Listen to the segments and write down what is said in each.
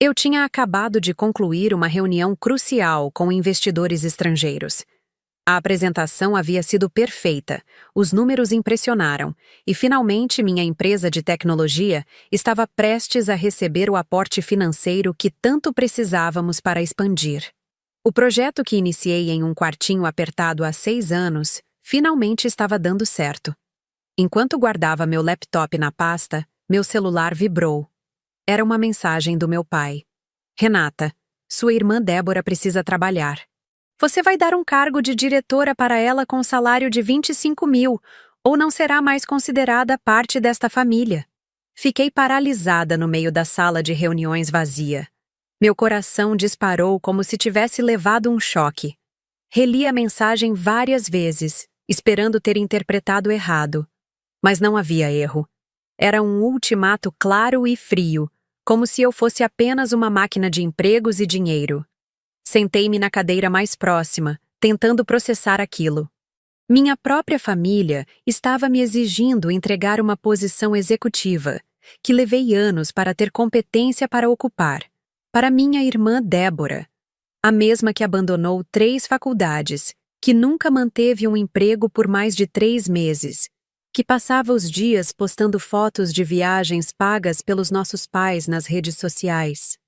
Eu tinha acabado de concluir uma reunião crucial com investidores estrangeiros. A apresentação havia sido perfeita, os números impressionaram, e finalmente minha empresa de tecnologia estava prestes a receber o aporte financeiro que tanto precisávamos para expandir. O projeto que iniciei em um quartinho apertado há 6 anos finalmente estava dando certo. Enquanto guardava meu laptop na pasta, meu celular vibrou. Era uma mensagem do meu pai. Renata, sua irmã Débora precisa trabalhar. Você vai dar um cargo de diretora para ela com salário de 25 mil, ou não será mais considerada parte desta família. Fiquei paralisada no meio da sala de reuniões vazia. Meu coração disparou como se tivesse levado um choque. Reli a mensagem várias vezes, esperando ter interpretado errado. Mas não havia erro. Era um ultimato claro e frio, como se eu fosse apenas uma máquina de empregos e dinheiro. Sentei-me na cadeira mais próxima, tentando processar aquilo. Minha própria família estava me exigindo entregar uma posição executiva, que levei anos para ter competência para ocupar, para minha irmã Débora, a mesma que abandonou 3 faculdades, que nunca manteve um emprego por mais de 3 meses, que passava os dias postando fotos de viagens pagas pelos nossos pais nas redes sociais.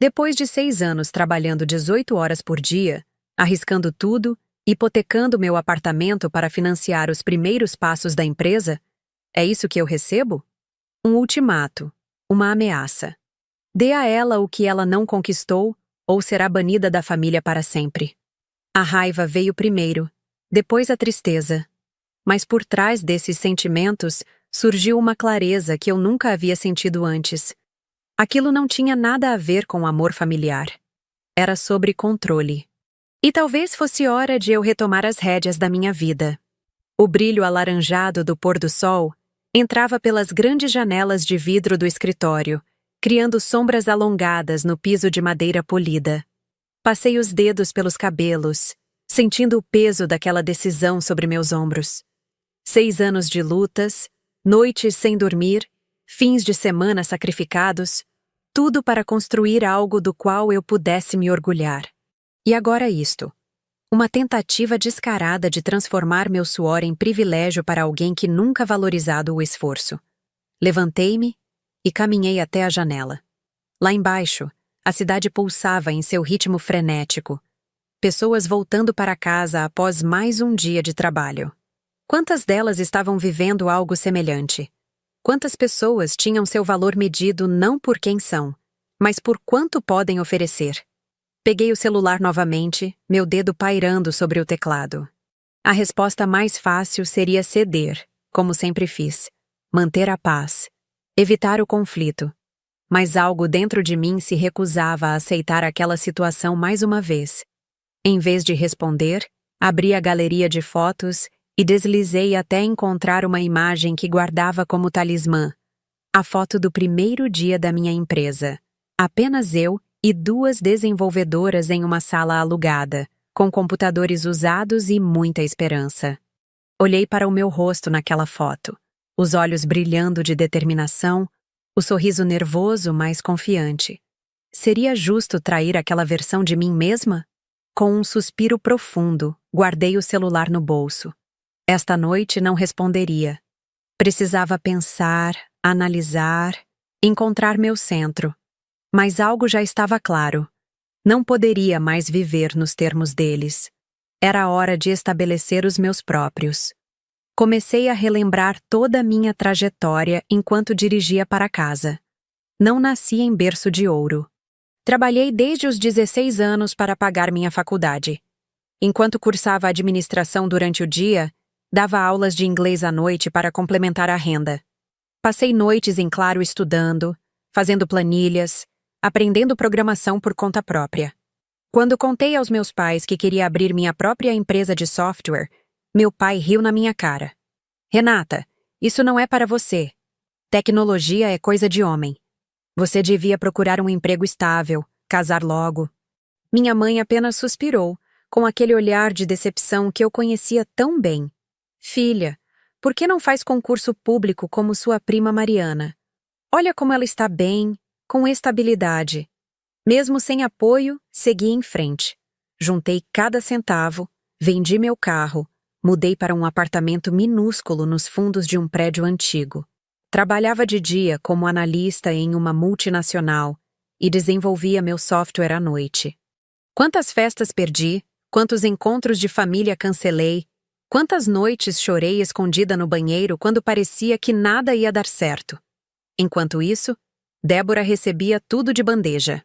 Depois de 6 anos trabalhando 18 horas por dia, arriscando tudo, hipotecando meu apartamento para financiar os primeiros passos da empresa, é isso que eu recebo? Um ultimato, uma ameaça. Dê a ela o que ela não conquistou, ou será banida da família para sempre. A raiva veio primeiro, depois a tristeza. Mas por trás desses sentimentos surgiu uma clareza que eu nunca havia sentido antes. Aquilo não tinha nada a ver com amor familiar. Era sobre controle. E talvez fosse hora de eu retomar as rédeas da minha vida. O brilho alaranjado do pôr do sol entrava pelas grandes janelas de vidro do escritório, criando sombras alongadas no piso de madeira polida. Passei os dedos pelos cabelos, sentindo o peso daquela decisão sobre meus ombros. 6 anos de lutas, noites sem dormir, fins de semana sacrificados, tudo para construir algo do qual eu pudesse me orgulhar. E agora isto. Uma tentativa descarada de transformar meu suor em privilégio para alguém que nunca valorizado o esforço. Levantei-me e caminhei até a janela. Lá embaixo, a cidade pulsava em seu ritmo frenético. Pessoas voltando para casa após mais um dia de trabalho. Quantas delas estavam vivendo algo semelhante? Quantas pessoas tinham seu valor medido não por quem são, mas por quanto podem oferecer? Peguei o celular novamente, meu dedo pairando sobre o teclado. A resposta mais fácil seria ceder, como sempre fiz, manter a paz, evitar o conflito. Mas algo dentro de mim se recusava a aceitar aquela situação mais uma vez. Em vez de responder, abri a galeria de fotos e deslizei até encontrar uma imagem que guardava como talismã. A foto do primeiro dia da minha empresa. Apenas eu e 2 desenvolvedoras em uma sala alugada, com computadores usados e muita esperança. Olhei para o meu rosto naquela foto, os olhos brilhando de determinação, o sorriso nervoso, mas confiante. Seria justo trair aquela versão de mim mesma? Com um suspiro profundo, guardei o celular no bolso. Esta noite não responderia. Precisava pensar, analisar, encontrar meu centro. Mas algo já estava claro. Não poderia mais viver nos termos deles. Era hora de estabelecer os meus próprios. Comecei a relembrar toda a minha trajetória enquanto dirigia para casa. Não nasci em berço de ouro. Trabalhei desde os 16 anos para pagar minha faculdade. Enquanto cursava administração durante o dia, dava aulas de inglês à noite para complementar a renda. Passei noites em claro estudando, fazendo planilhas, aprendendo programação por conta própria. Quando contei aos meus pais que queria abrir minha própria empresa de software, meu pai riu na minha cara. Renata, isso não é para você. Tecnologia é coisa de homem. Você devia procurar um emprego estável, casar logo. Minha mãe apenas suspirou, com aquele olhar de decepção que eu conhecia tão bem. Filha, por que não faz concurso público como sua prima Mariana? Olha como ela está bem, com estabilidade. Mesmo sem apoio, segui em frente. Juntei cada centavo, vendi meu carro, mudei para um apartamento minúsculo nos fundos de um prédio antigo. Trabalhava de dia como analista em uma multinacional e desenvolvia meu software à noite. Quantas festas perdi, quantos encontros de família cancelei, quantas noites chorei escondida no banheiro quando parecia que nada ia dar certo. Enquanto isso, Débora recebia tudo de bandeja.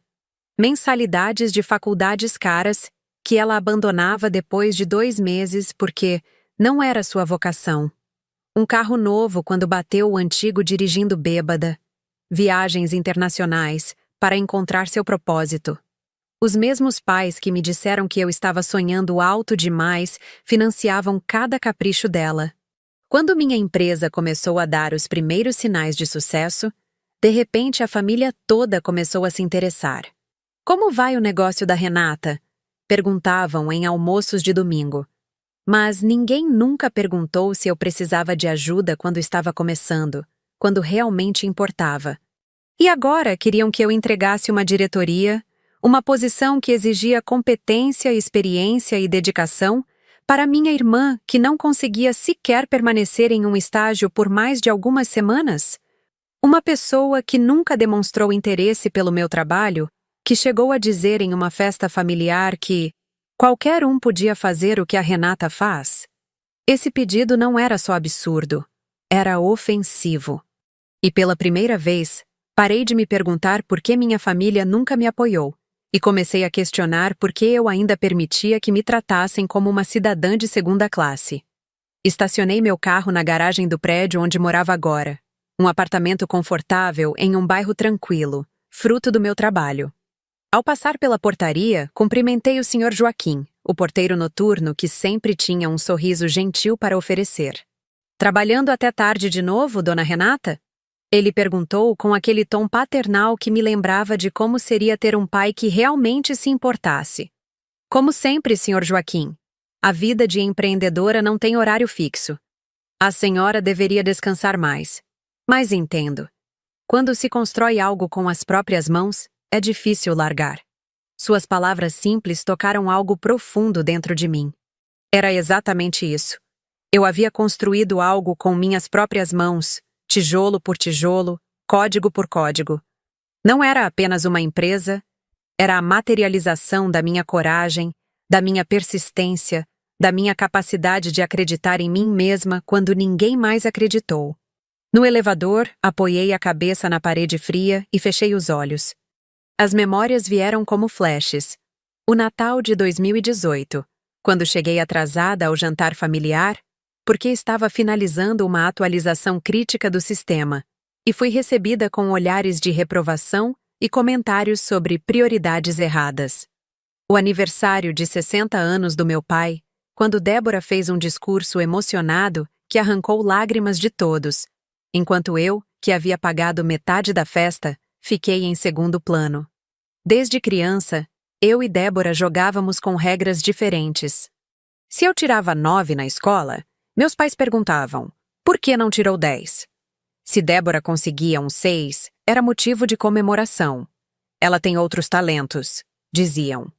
Mensalidades de faculdades caras que ela abandonava depois de 2 meses porque não era sua vocação. Um carro novo quando bateu o antigo dirigindo bêbada. Viagens internacionais para encontrar seu propósito. Os mesmos pais que me disseram que eu estava sonhando alto demais financiavam cada capricho dela. Quando minha empresa começou a dar os primeiros sinais de sucesso, de repente a família toda começou a se interessar. Como vai o negócio da Renata? Perguntavam em almoços de domingo. Mas ninguém nunca perguntou se eu precisava de ajuda quando estava começando, quando realmente importava. E agora queriam que eu entregasse uma diretoria, uma posição que exigia competência, experiência e dedicação, para minha irmã que não conseguia sequer permanecer em um estágio por mais de algumas semanas? Uma pessoa que nunca demonstrou interesse pelo meu trabalho, que chegou a dizer em uma festa familiar que qualquer um podia fazer o que a Renata faz. Esse pedido não era só absurdo, era ofensivo. E pela primeira vez, parei de me perguntar por que minha família nunca me apoiou, e comecei a questionar por que eu ainda permitia que me tratassem como uma cidadã de segunda classe. Estacionei meu carro na garagem do prédio onde morava agora, um apartamento confortável em um bairro tranquilo, fruto do meu trabalho. Ao passar pela portaria, cumprimentei o Sr. Joaquim, o porteiro noturno que sempre tinha um sorriso gentil para oferecer. "Trabalhando até tarde de novo, dona Renata?" Ele perguntou com aquele tom paternal que me lembrava de como seria ter um pai que realmente se importasse. "Como sempre, Sr. Joaquim. A vida de empreendedora não tem horário fixo. A senhora deveria descansar mais. Mas entendo. Quando se constrói algo com as próprias mãos, é difícil largar." Suas palavras simples tocaram algo profundo dentro de mim. Era exatamente isso. Eu havia construído algo com minhas próprias mãos, tijolo por tijolo, código por código. Não era apenas uma empresa, era a materialização da minha coragem, da minha persistência, da minha capacidade de acreditar em mim mesma quando ninguém mais acreditou. No elevador, apoiei a cabeça na parede fria e fechei os olhos. As memórias vieram como flashes. O Natal de 2018, quando cheguei atrasada ao jantar familiar, porque estava finalizando uma atualização crítica do sistema, e fui recebida com olhares de reprovação e comentários sobre prioridades erradas. O aniversário de 60 anos do meu pai, quando Débora fez um discurso emocionado que arrancou lágrimas de todos, enquanto eu, que havia pagado metade da festa, fiquei em segundo plano. Desde criança, eu e Débora jogávamos com regras diferentes. Se eu tirava 9 na escola, meus pais perguntavam, por que não tirou 10? Se Débora conseguia um 6, era motivo de comemoração. Ela tem outros talentos, diziam.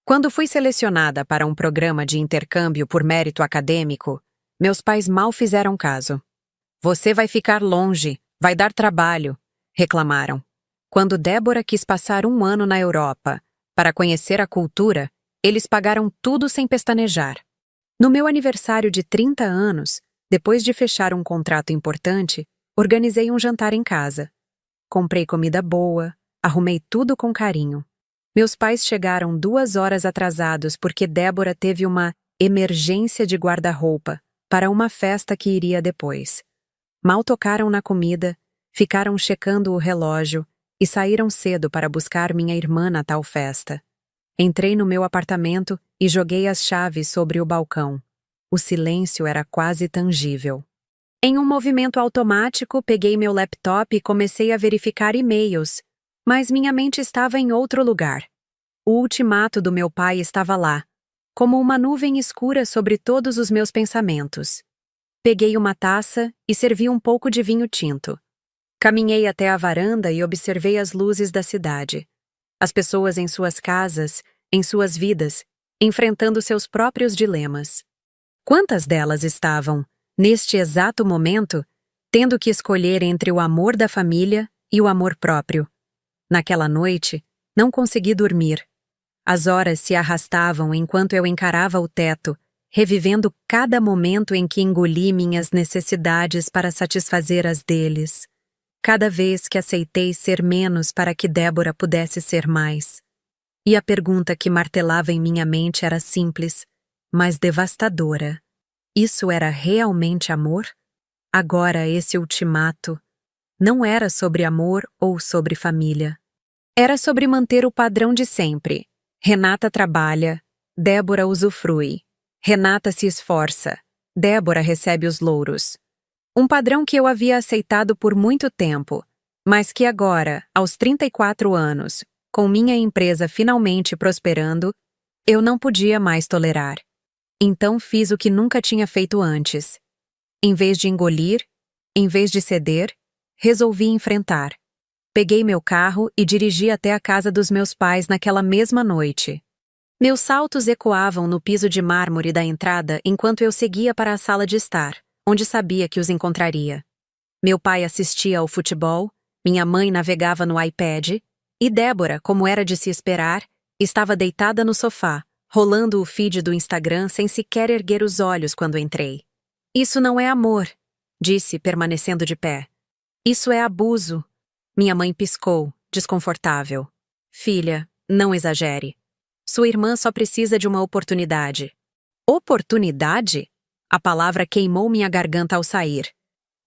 Quando fui selecionada para um programa de intercâmbio por mérito acadêmico, meus pais mal fizeram caso. Você vai ficar longe, vai dar trabalho, reclamaram. Quando Débora quis passar 1 ano na Europa para conhecer a cultura, eles pagaram tudo sem pestanejar. No meu aniversário de 30 anos, depois de fechar um contrato importante, organizei um jantar em casa. Comprei comida boa, arrumei tudo com carinho. Meus pais chegaram 2 horas atrasados porque Débora teve uma emergência de guarda-roupa para uma festa que iria depois. Mal tocaram na comida, ficaram checando o relógio e saíram cedo para buscar minha irmã na tal festa. Entrei no meu apartamento e joguei as chaves sobre o balcão. O silêncio era quase tangível. Em um movimento automático, peguei meu laptop e comecei a verificar e-mails, mas minha mente estava em outro lugar. O ultimato do meu pai estava lá, como uma nuvem escura sobre todos os meus pensamentos. Peguei uma taça e servi um pouco de vinho tinto. Caminhei até a varanda e observei as luzes da cidade. As pessoas em suas casas, em suas vidas, enfrentando seus próprios dilemas. Quantas delas estavam, neste exato momento, tendo que escolher entre o amor da família e o amor próprio? Naquela noite, não consegui dormir. As horas se arrastavam enquanto eu encarava o teto, revivendo cada momento em que engoli minhas necessidades para satisfazer as deles. Cada vez que aceitei ser menos para que Débora pudesse ser mais. E a pergunta que martelava em minha mente era simples, mas devastadora. Isso era realmente amor? Agora esse ultimato não era sobre amor ou sobre família. Era sobre manter o padrão de sempre. Renata trabalha, Débora usufrui. Renata se esforça, Débora recebe os louros. Um padrão que eu havia aceitado por muito tempo, mas que agora, aos 34 anos, com minha empresa finalmente prosperando, eu não podia mais tolerar. Então fiz o que nunca tinha feito antes. Em vez de engolir, em vez de ceder, resolvi enfrentar. Peguei meu carro e dirigi até a casa dos meus pais naquela mesma noite. Meus saltos ecoavam no piso de mármore da entrada enquanto eu seguia para a sala de estar, onde sabia que os encontraria. Meu pai assistia ao futebol, minha mãe navegava no iPad, e Débora, como era de se esperar, estava deitada no sofá, rolando o feed do Instagram sem sequer erguer os olhos quando entrei. Isso não é amor, disse, permanecendo de pé. Isso é abuso. Minha mãe piscou, desconfortável. Filha, não exagere. Sua irmã só precisa de uma oportunidade. Oportunidade? A palavra queimou minha garganta ao sair.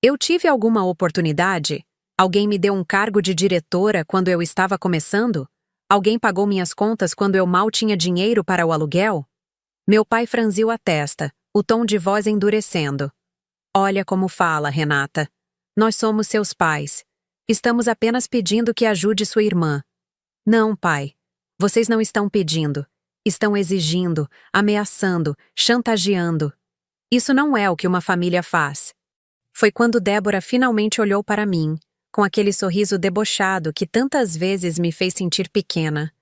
Eu tive alguma oportunidade? Alguém me deu um cargo de diretora quando eu estava começando? Alguém pagou minhas contas quando eu mal tinha dinheiro para o aluguel? Meu pai franziu a testa, o tom de voz endurecendo. Olha como fala, Renata. Nós somos seus pais. Estamos apenas pedindo que ajude sua irmã. Não, pai. Vocês não estão pedindo. Estão exigindo, ameaçando, chantageando. Isso não é o que uma família faz. Foi quando Débora finalmente olhou para mim, com aquele sorriso debochado que tantas vezes me fez sentir pequena.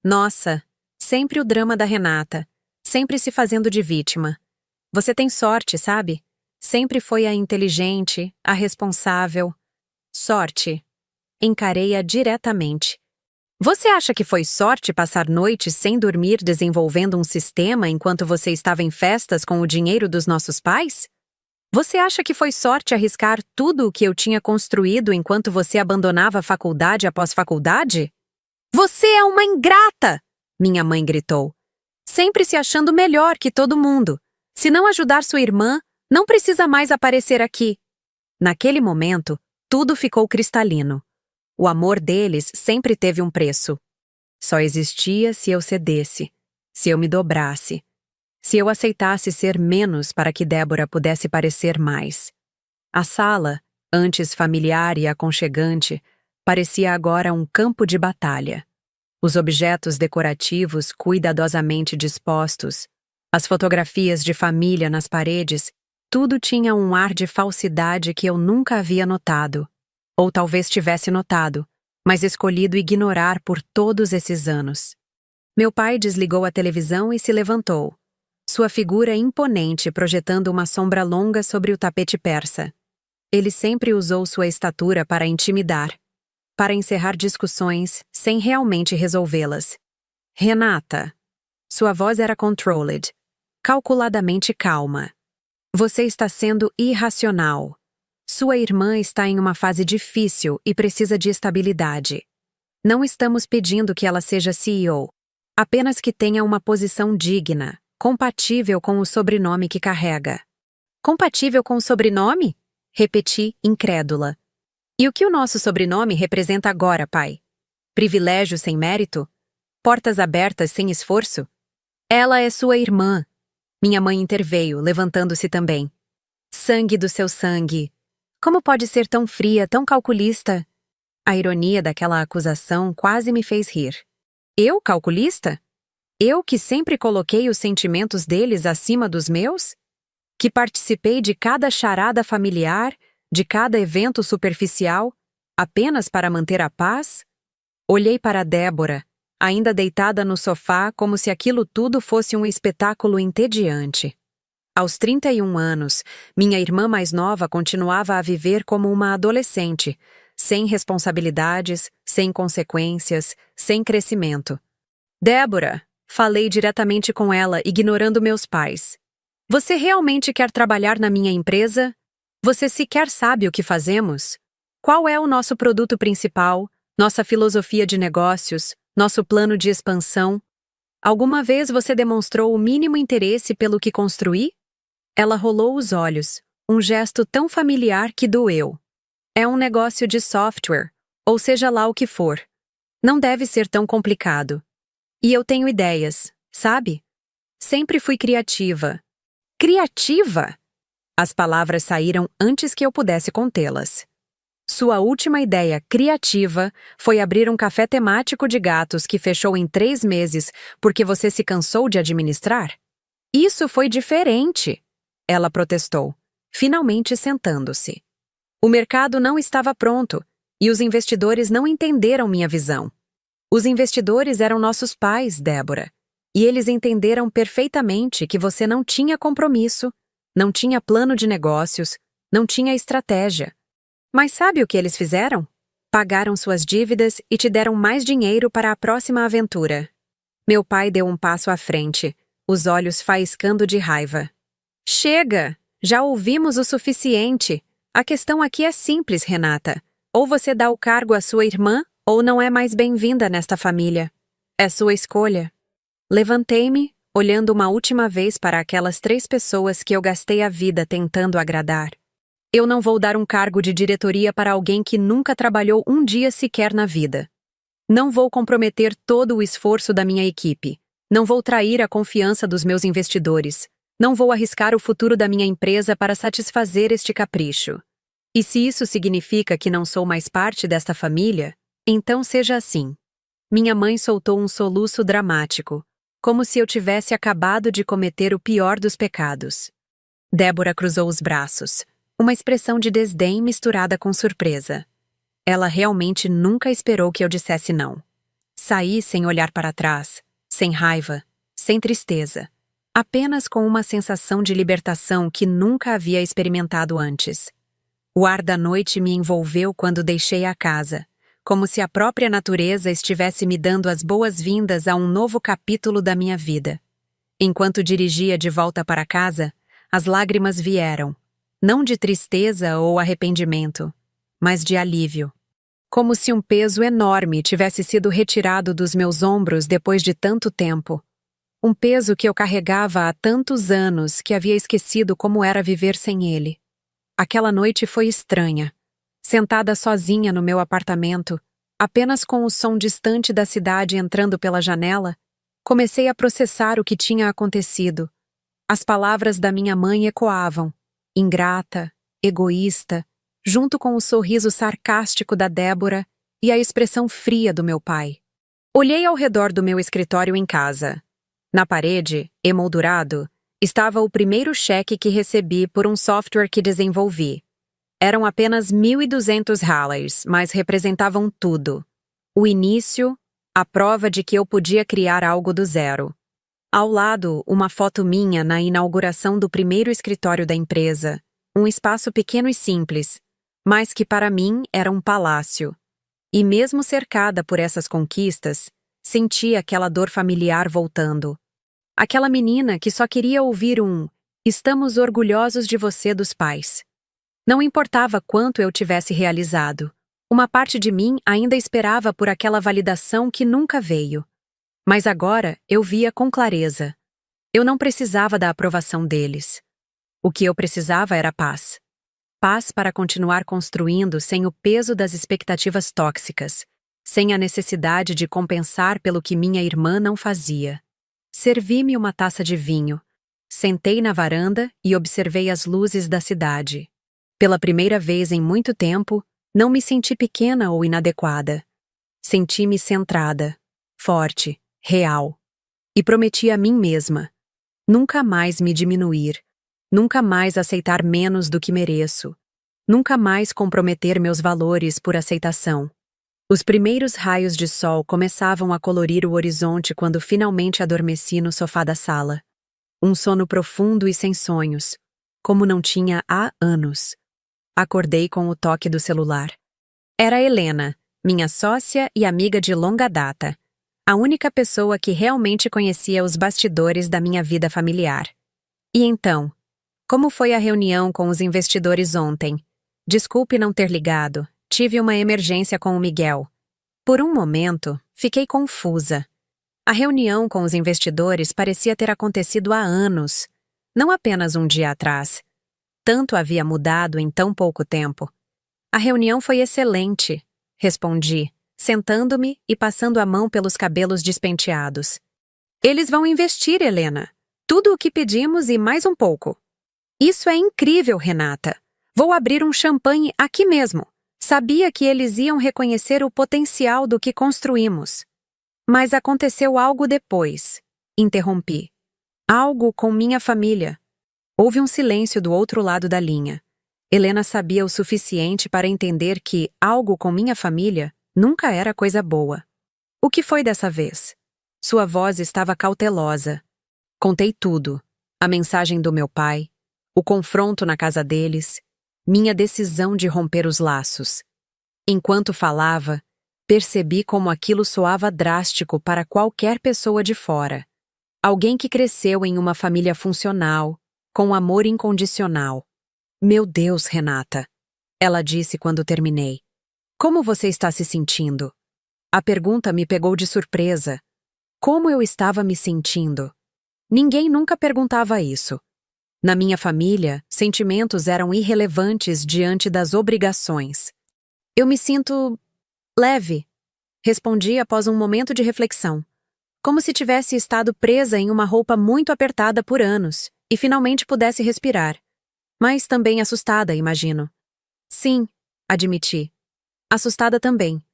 Nossa, sempre o drama da Renata, sempre se fazendo de vítima. Você tem sorte, sabe? Sempre foi a inteligente, a responsável. Sorte. Encarei-a diretamente. Você acha que foi sorte passar noites sem dormir desenvolvendo um sistema enquanto você estava em festas com o dinheiro dos nossos pais? Você acha que foi sorte arriscar tudo o que eu tinha construído enquanto você abandonava a faculdade após faculdade? Você é uma ingrata! Minha mãe gritou. Sempre se achando melhor que todo mundo. Se não ajudar sua irmã, não precisa mais aparecer aqui. Naquele momento, tudo ficou cristalino. O amor deles sempre teve um preço. Só existia se eu cedesse, se eu me dobrasse, se eu aceitasse ser menos para que Débora pudesse parecer mais. A sala, antes familiar e aconchegante, parecia agora um campo de batalha. Os objetos decorativos cuidadosamente dispostos, as fotografias de família nas paredes, tudo tinha um ar de falsidade que eu nunca havia notado. Ou talvez tivesse notado, mas escolhido ignorar por todos esses anos. Meu pai desligou a televisão e se levantou, sua figura imponente projetando uma sombra longa sobre o tapete persa. Ele sempre usou sua estatura para intimidar, para encerrar discussões sem realmente resolvê-las. Renata. Sua voz era controlled, calculadamente calma. Você está sendo irracional. Sua irmã está em uma fase difícil e precisa de estabilidade. Não estamos pedindo que ela seja CEO, apenas que tenha uma posição digna, compatível com o sobrenome que carrega. Compatível com o sobrenome? Repeti, incrédula. E o que o nosso sobrenome representa agora, pai? Privilégio sem mérito? Portas abertas sem esforço? Ela é sua irmã. Minha mãe interveio, levantando-se também. Sangue do seu sangue. Como pode ser tão fria, tão calculista? A ironia daquela acusação quase me fez rir. Eu, calculista? Eu que sempre coloquei os sentimentos deles acima dos meus? Que participei de cada charada familiar, de cada evento superficial, apenas para manter a paz? Olhei para Débora, ainda deitada no sofá como se aquilo tudo fosse um espetáculo entediante. Aos 31 anos, minha irmã mais nova continuava a viver como uma adolescente, sem responsabilidades, sem consequências, sem crescimento. Débora, falei diretamente com ela, ignorando meus pais. Você realmente quer trabalhar na minha empresa? Você sequer sabe o que fazemos? Qual é o nosso produto principal, nossa filosofia de negócios, nosso plano de expansão? Alguma vez você demonstrou o mínimo interesse pelo que construí? Ela rolou os olhos, um gesto tão familiar que doeu. É um negócio de software, ou seja lá o que for. Não deve ser tão complicado. E eu tenho ideias, sabe? Sempre fui criativa. Criativa? As palavras saíram antes que eu pudesse contê-las. Sua última ideia criativa foi abrir um café temático de gatos que fechou em 3 meses porque você se cansou de administrar? Isso foi diferente, ela protestou, finalmente sentando-se. O mercado não estava pronto e os investidores não entenderam minha visão. Os investidores eram nossos pais, Débora, e eles entenderam perfeitamente que você não tinha compromisso, não tinha plano de negócios, não tinha estratégia. Mas sabe o que eles fizeram? Pagaram suas dívidas e te deram mais dinheiro para a próxima aventura. Meu pai deu um passo à frente, os olhos faiscando de raiva. Chega! Já ouvimos o suficiente. A questão aqui é simples, Renata. Ou você dá o cargo à sua irmã, ou não é mais bem-vinda nesta família. É sua escolha. Levantei-me, olhando uma última vez para aquelas 3 pessoas que eu gastei a vida tentando agradar. Eu não vou dar um cargo de diretoria para alguém que nunca trabalhou um dia sequer na vida. Não vou comprometer todo o esforço da minha equipe. Não vou trair a confiança dos meus investidores. Não vou arriscar o futuro da minha empresa para satisfazer este capricho. E se isso significa que não sou mais parte desta família, então seja assim. Minha mãe soltou um soluço dramático, como se eu tivesse acabado de cometer o pior dos pecados. Débora cruzou os braços, uma expressão de desdém misturada com surpresa. Ela realmente nunca esperou que eu dissesse não. Saí sem olhar para trás, sem raiva, sem tristeza, apenas com uma sensação de libertação que nunca havia experimentado antes. O ar da noite me envolveu quando deixei a casa, como se a própria natureza estivesse me dando as boas-vindas a um novo capítulo da minha vida. Enquanto dirigia de volta para casa, as lágrimas vieram, não de tristeza ou arrependimento, mas de alívio. Como se um peso enorme tivesse sido retirado dos meus ombros depois de tanto tempo. Um peso que eu carregava há tantos anos que havia esquecido como era viver sem ele. Aquela noite foi estranha. Sentada sozinha no meu apartamento, apenas com o som distante da cidade entrando pela janela, comecei a processar o que tinha acontecido. As palavras da minha mãe ecoavam, ingrata, egoísta, junto com o sorriso sarcástico da Débora e a expressão fria do meu pai. Olhei ao redor do meu escritório em casa. Na parede, emoldurado, estava o primeiro cheque que recebi por um software que desenvolvi. Eram apenas $1.200, mas representavam tudo. O início, a prova de que eu podia criar algo do zero. Ao lado, uma foto minha na inauguração do primeiro escritório da empresa, um espaço pequeno e simples, mas que para mim era um palácio. E mesmo cercada por essas conquistas, senti aquela dor familiar voltando. Aquela menina que só queria ouvir um "estamos orgulhosos de você" dos pais. Não importava quanto eu tivesse realizado, uma parte de mim ainda esperava por aquela validação que nunca veio. Mas agora eu via com clareza. Eu não precisava da aprovação deles. O que eu precisava era paz. Paz para continuar construindo sem o peso das expectativas tóxicas, sem a necessidade de compensar pelo que minha irmã não fazia. Servi-me uma taça de vinho. Sentei na varanda e observei as luzes da cidade. Pela primeira vez em muito tempo, não me senti pequena ou inadequada. Senti-me centrada, forte, real. E prometi a mim mesma: nunca mais me diminuir, nunca mais aceitar menos do que mereço, nunca mais comprometer meus valores por aceitação. Os primeiros raios de sol começavam a colorir o horizonte quando finalmente adormeci no sofá da sala. Um sono profundo e sem sonhos, como não tinha há anos. Acordei com o toque do celular. Era Helena, minha sócia e amiga de longa data. A única pessoa que realmente conhecia os bastidores da minha vida familiar. E então? Como foi a reunião com os investidores ontem? Desculpe não ter ligado. Tive uma emergência com o Miguel. Por um momento, fiquei confusa. A reunião com os investidores parecia ter acontecido há anos, não apenas um dia atrás. Tanto havia mudado em tão pouco tempo. A reunião foi excelente, respondi, sentando-me e passando a mão pelos cabelos despenteados. Eles vão investir, Helena. Tudo o que pedimos e mais um pouco. Isso é incrível, Renata. Vou abrir um champanhe aqui mesmo. Sabia que eles iam reconhecer o potencial do que construímos. Mas aconteceu algo depois. Interrompi. Algo com minha família. Houve um silêncio do outro lado da linha. Helena sabia o suficiente para entender que algo com minha família nunca era coisa boa. O que foi dessa vez? Sua voz estava cautelosa. Contei tudo. A mensagem do meu pai, o confronto na casa deles, minha decisão de romper os laços. Enquanto falava, percebi como aquilo soava drástico para qualquer pessoa de fora. Alguém que cresceu em uma família funcional, com amor incondicional. Meu Deus, Renata, ela disse quando terminei. Como você está se sentindo? A pergunta me pegou de surpresa. Como eu estava me sentindo? Ninguém nunca perguntava isso. Na minha família, sentimentos eram irrelevantes diante das obrigações. Eu me sinto leve, respondi após um momento de reflexão, como se tivesse estado presa em uma roupa muito apertada por anos e finalmente pudesse respirar. Mas também assustada, imagino. Sim, admiti. Assustada também.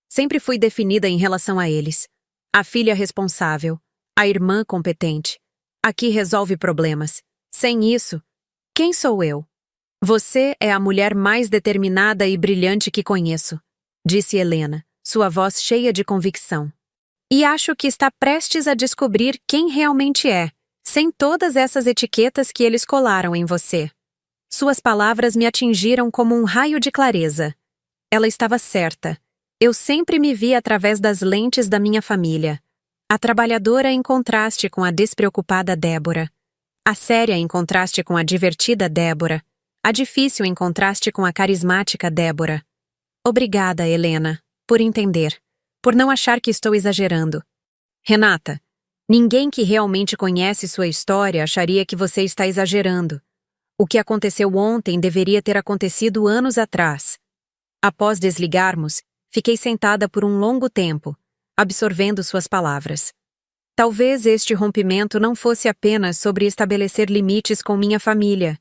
Sempre fui definida em relação a eles. A filha responsável, a irmã competente, a que resolve problemas. Sem isso, quem sou eu? Você é a mulher mais determinada e brilhante que conheço, disse Helena, sua voz cheia de convicção. E acho que está prestes a descobrir quem realmente é, sem todas essas etiquetas que eles colaram em você. Suas palavras me atingiram como um raio de clareza. Ela estava certa. Eu sempre me vi através das lentes da minha família. A trabalhadora em contraste com a despreocupada Débora. A séria em contraste com a divertida Débora. A difícil em contraste com a carismática Débora. Obrigada, Helena, por entender, por não achar que estou exagerando. Renata, ninguém que realmente conhece sua história acharia que você está exagerando. O que aconteceu ontem deveria ter acontecido anos atrás. Após desligarmos, fiquei sentada por um longo tempo, absorvendo suas palavras. Talvez este rompimento não fosse apenas sobre estabelecer limites com minha família.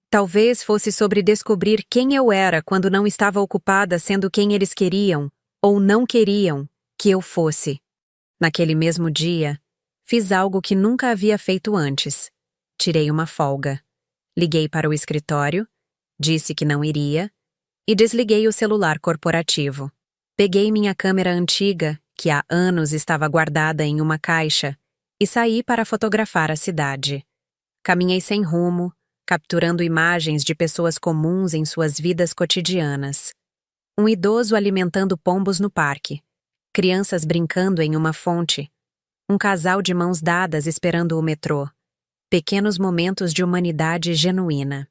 Talvez fosse sobre descobrir quem eu era quando não estava ocupada sendo quem eles queriam, ou não queriam, que eu fosse. Naquele mesmo dia, fiz algo que nunca havia feito antes. Tirei uma folga. Liguei para o escritório, disse que não iria, e desliguei o celular corporativo. Peguei minha câmera antiga, que há anos estava guardada em uma caixa, e saí para fotografar a cidade. Caminhei sem rumo, capturando imagens de pessoas comuns em suas vidas cotidianas. Um idoso alimentando pombos no parque, crianças brincando em uma fonte, um casal de mãos dadas esperando o metrô. Pequenos momentos de humanidade genuína.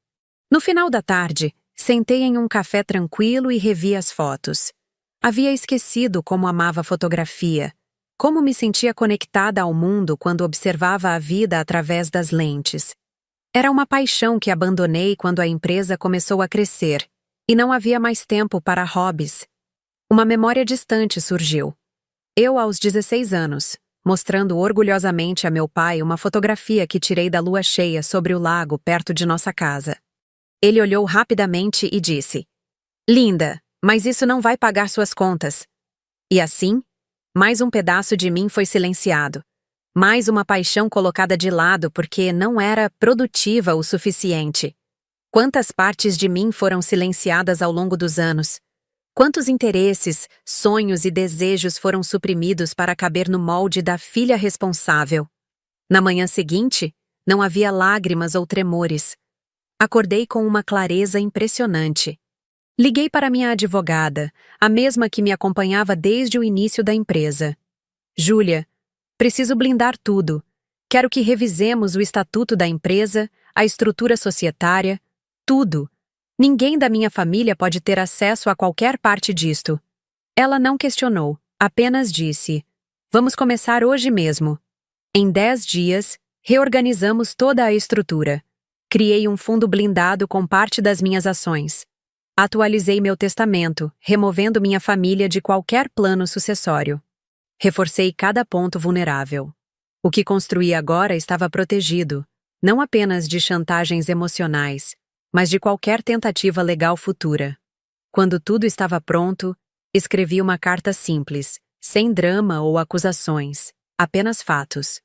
No final da tarde, sentei em um café tranquilo e revi as fotos. Havia esquecido como amava fotografia, como me sentia conectada ao mundo quando observava a vida através das lentes. Era uma paixão que abandonei quando a empresa começou a crescer, e não havia mais tempo para hobbies. Uma memória distante surgiu. Eu aos 16 anos, mostrando orgulhosamente a meu pai uma fotografia que tirei da lua cheia sobre o lago perto de nossa casa. Ele olhou rapidamente e disse: "Linda, mas isso não vai pagar suas contas." E assim, mais um pedaço de mim foi silenciado. Mais uma paixão colocada de lado porque não era produtiva o suficiente. Quantas partes de mim foram silenciadas ao longo dos anos? Quantos interesses, sonhos e desejos foram suprimidos para caber no molde da filha responsável? Na manhã seguinte, não havia lágrimas ou tremores. Acordei com uma clareza impressionante. Liguei para minha advogada, a mesma que me acompanhava desde o início da empresa. Júlia, preciso blindar tudo. Quero que revisemos o estatuto da empresa, a estrutura societária, tudo. Ninguém da minha família pode ter acesso a qualquer parte disto. Ela não questionou, apenas disse: vamos começar hoje mesmo. Em 10 dias, reorganizamos toda a estrutura. Criei um fundo blindado com parte das minhas ações. Atualizei meu testamento, removendo minha família de qualquer plano sucessório. Reforcei cada ponto vulnerável. O que construí agora estava protegido, não apenas de chantagens emocionais, mas de qualquer tentativa legal futura. Quando tudo estava pronto, escrevi uma carta simples, sem drama ou acusações, apenas fatos.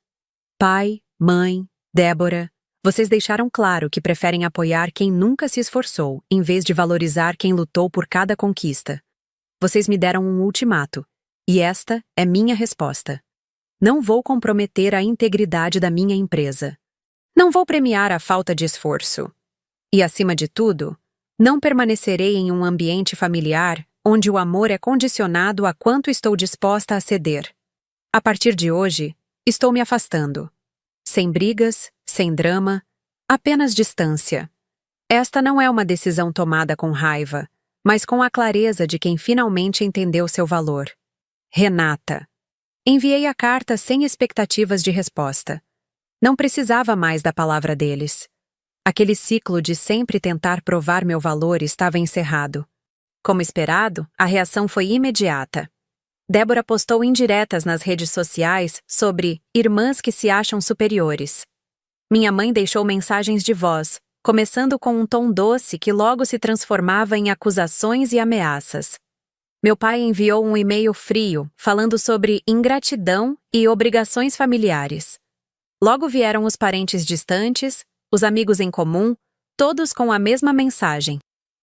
Pai, mãe, Débora, vocês deixaram claro que preferem apoiar quem nunca se esforçou, em vez de valorizar quem lutou por cada conquista. Vocês me deram um ultimato, e esta é minha resposta. Não vou comprometer a integridade da minha empresa. Não vou premiar a falta de esforço. E, acima de tudo, não permanecerei em um ambiente familiar onde o amor é condicionado a quanto estou disposta a ceder. A partir de hoje, estou me afastando. Sem brigas, sem drama, apenas distância. Esta não é uma decisão tomada com raiva, mas com a clareza de quem finalmente entendeu seu valor. Renata. Enviei a carta sem expectativas de resposta. Não precisava mais da palavra deles. Aquele ciclo de sempre tentar provar meu valor estava encerrado. Como esperado, a reação foi imediata. Débora postou indiretas nas redes sociais sobre irmãs que se acham superiores. Minha mãe deixou mensagens de voz, começando com um tom doce que logo se transformava em acusações e ameaças. Meu pai enviou um e-mail frio, falando sobre ingratidão e obrigações familiares. Logo vieram os parentes distantes, os amigos em comum, todos com a mesma mensagem.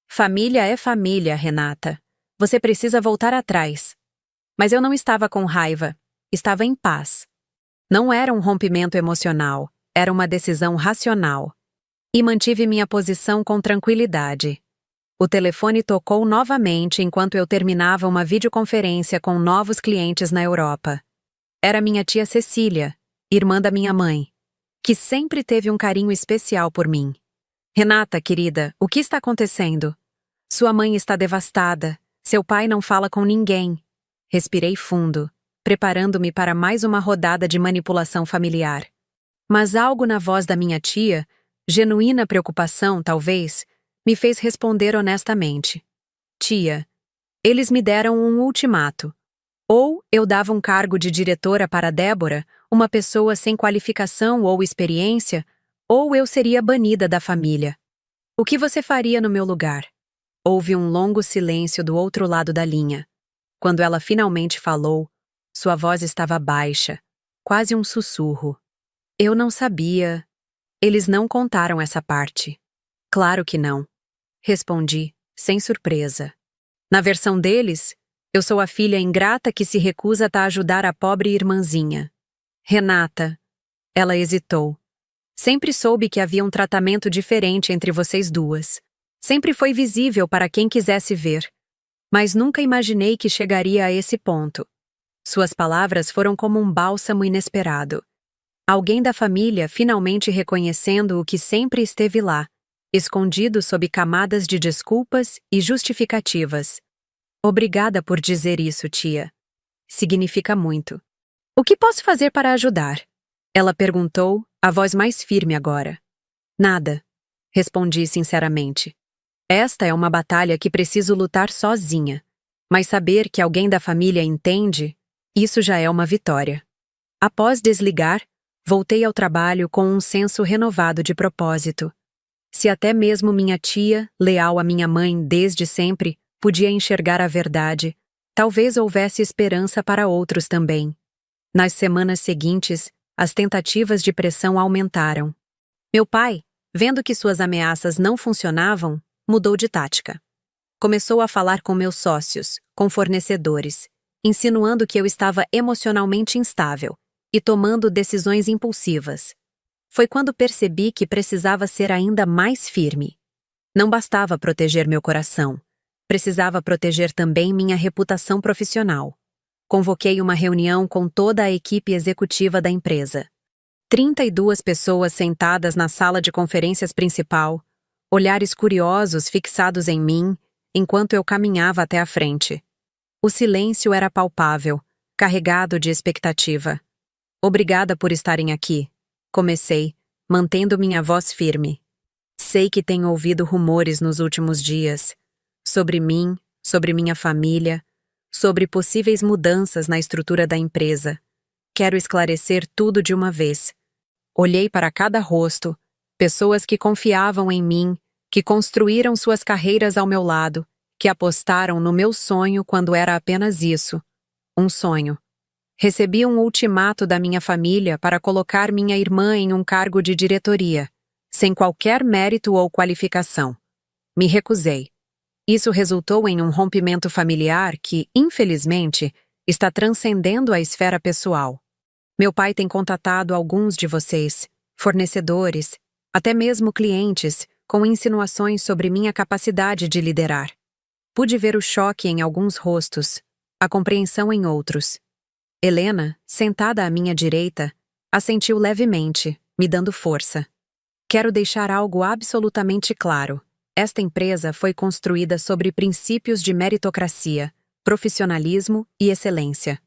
Família é família, Renata. Você precisa voltar atrás. Mas eu não estava com raiva, estava em paz. Não era um rompimento emocional, era uma decisão racional. E mantive minha posição com tranquilidade. O telefone tocou novamente enquanto eu terminava uma videoconferência com novos clientes na Europa. Era minha tia Cecília, irmã da minha mãe, que sempre teve um carinho especial por mim. Renata, querida, o que está acontecendo? Sua mãe está devastada, seu pai não fala com ninguém. Respirei fundo, preparando-me para mais uma rodada de manipulação familiar. Mas algo na voz da minha tia, genuína preocupação, talvez, me fez responder honestamente. Tia, eles me deram um ultimato. Ou eu dava um cargo de diretora para Débora, uma pessoa sem qualificação ou experiência, ou eu seria banida da família. O que você faria no meu lugar? Houve um longo silêncio do outro lado da linha. Quando ela finalmente falou, sua voz estava baixa, quase um sussurro. Eu não sabia. Eles não contaram essa parte. Claro que não. Respondi, sem surpresa. Na versão deles, eu sou a filha ingrata que se recusa a ajudar a pobre irmãzinha. Renata. Ela hesitou. Sempre soube que havia um tratamento diferente entre vocês duas. Sempre foi visível para quem quisesse ver. Mas nunca imaginei que chegaria a esse ponto. Suas palavras foram como um bálsamo inesperado. Alguém da família finalmente reconhecendo o que sempre esteve lá, escondido sob camadas de desculpas e justificativas. Obrigada por dizer isso, tia. Significa muito. O que posso fazer para ajudar? Ela perguntou, a voz mais firme agora. Nada, respondi sinceramente. Esta é uma batalha que preciso lutar sozinha, mas saber que alguém da família entende, isso já é uma vitória. Após desligar, voltei ao trabalho com um senso renovado de propósito. Se até mesmo minha tia, leal à minha mãe desde sempre, podia enxergar a verdade, talvez houvesse esperança para outros também. Nas semanas seguintes, as tentativas de pressão aumentaram. Meu pai, vendo que suas ameaças não funcionavam, mudou de tática. Começou a falar com meus sócios, com fornecedores, insinuando que eu estava emocionalmente instável e tomando decisões impulsivas. Foi quando percebi que precisava ser ainda mais firme. Não bastava proteger meu coração, precisava proteger também minha reputação profissional. Convoquei uma reunião com toda a equipe executiva da empresa. 32 pessoas sentadas na sala de conferências principal, olhares curiosos fixados em mim, enquanto eu caminhava até a frente. O silêncio era palpável, carregado de expectativa. Obrigada por estarem aqui, comecei, mantendo minha voz firme. Sei que tenho ouvido rumores nos últimos dias, sobre mim, sobre minha família, sobre possíveis mudanças na estrutura da empresa. Quero esclarecer tudo de uma vez. Olhei para cada rosto, pessoas que confiavam em mim, que construíram suas carreiras ao meu lado, que apostaram no meu sonho quando era apenas isso, um sonho. Recebi um ultimato da minha família para colocar minha irmã em um cargo de diretoria, sem qualquer mérito ou qualificação. Me recusei. Isso resultou em um rompimento familiar que, infelizmente, está transcendendo a esfera pessoal. Meu pai tem contatado alguns de vocês, fornecedores, até mesmo clientes, com insinuações sobre minha capacidade de liderar. Pude ver o choque em alguns rostos, a compreensão em outros. Helena, sentada à minha direita, assentiu levemente, me dando força. Quero deixar algo absolutamente claro. Esta empresa foi construída sobre princípios de meritocracia, profissionalismo e excelência.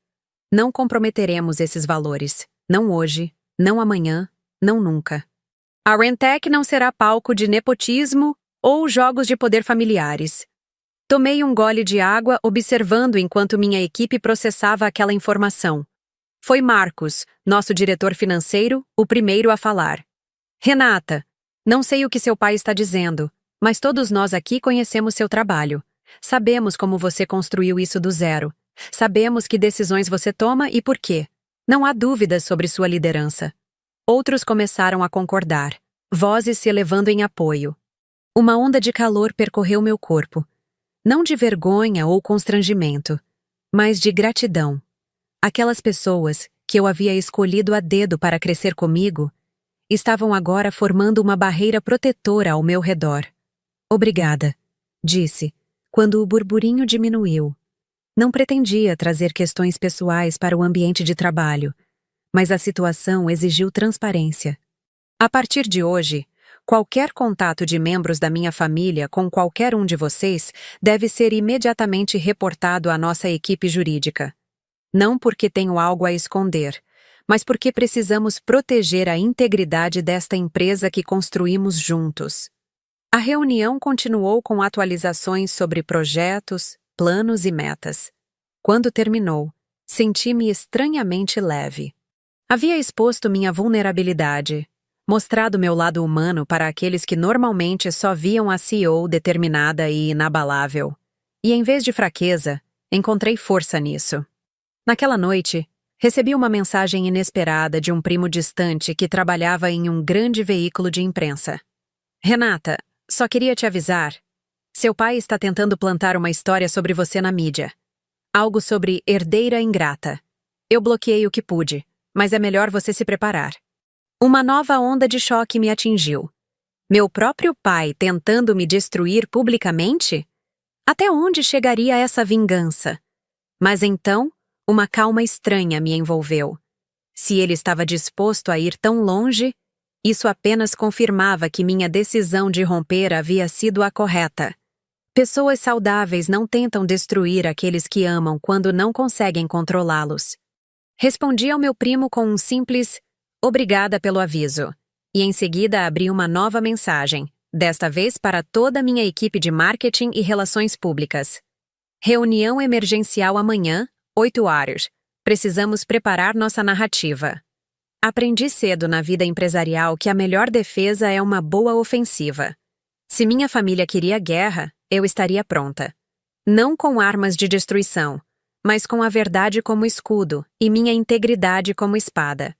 Não comprometeremos esses valores, não hoje, não amanhã, não nunca. A Rentec não será palco de nepotismo ou jogos de poder familiares. Tomei um gole de água observando enquanto minha equipe processava aquela informação. Foi Marcos, nosso diretor financeiro, o primeiro a falar. Renata, não sei o que seu pai está dizendo, mas todos nós aqui conhecemos seu trabalho. Sabemos como você construiu isso do zero. Sabemos que decisões você toma e por quê. Não há dúvidas sobre sua liderança. Outros começaram a concordar, vozes se elevando em apoio. Uma onda de calor percorreu meu corpo. Não de vergonha ou constrangimento, mas de gratidão. Aquelas pessoas, que eu havia escolhido a dedo para crescer comigo, estavam agora formando uma barreira protetora ao meu redor. Obrigada, disse, quando o burburinho diminuiu. Não pretendia trazer questões pessoais para o ambiente de trabalho, mas a situação exigiu transparência. A partir de hoje, qualquer contato de membros da minha família com qualquer um de vocês deve ser imediatamente reportado à nossa equipe jurídica. Não porque tenho algo a esconder, mas porque precisamos proteger a integridade desta empresa que construímos juntos. A reunião continuou com atualizações sobre projetos, planos e metas. Quando terminou, senti-me estranhamente leve. Havia exposto minha vulnerabilidade, mostrado meu lado humano para aqueles que normalmente só viam a CEO determinada e inabalável. E em vez de fraqueza, encontrei força nisso. Naquela noite, recebi uma mensagem inesperada de um primo distante que trabalhava em um grande veículo de imprensa. Renata, só queria te avisar. Seu pai está tentando plantar uma história sobre você na mídia. Algo sobre herdeira ingrata. Eu bloqueei o que pude, mas é melhor você se preparar. Uma nova onda de choque me atingiu. Meu próprio pai tentando me destruir publicamente? Até onde chegaria essa vingança? Mas então, uma calma estranha me envolveu. Se ele estava disposto a ir tão longe, isso apenas confirmava que minha decisão de romper havia sido a correta. Pessoas saudáveis não tentam destruir aqueles que amam quando não conseguem controlá-los. Respondi ao meu primo com um simples "obrigada pelo aviso", e em seguida abri uma nova mensagem, desta vez para toda a minha equipe de marketing e relações públicas. Reunião emergencial amanhã, 8 horas. Precisamos preparar nossa narrativa. Aprendi cedo na vida empresarial que a melhor defesa é uma boa ofensiva. Se minha família queria guerra, eu estaria pronta. Não com armas de destruição, mas com a verdade como escudo e minha integridade como espada.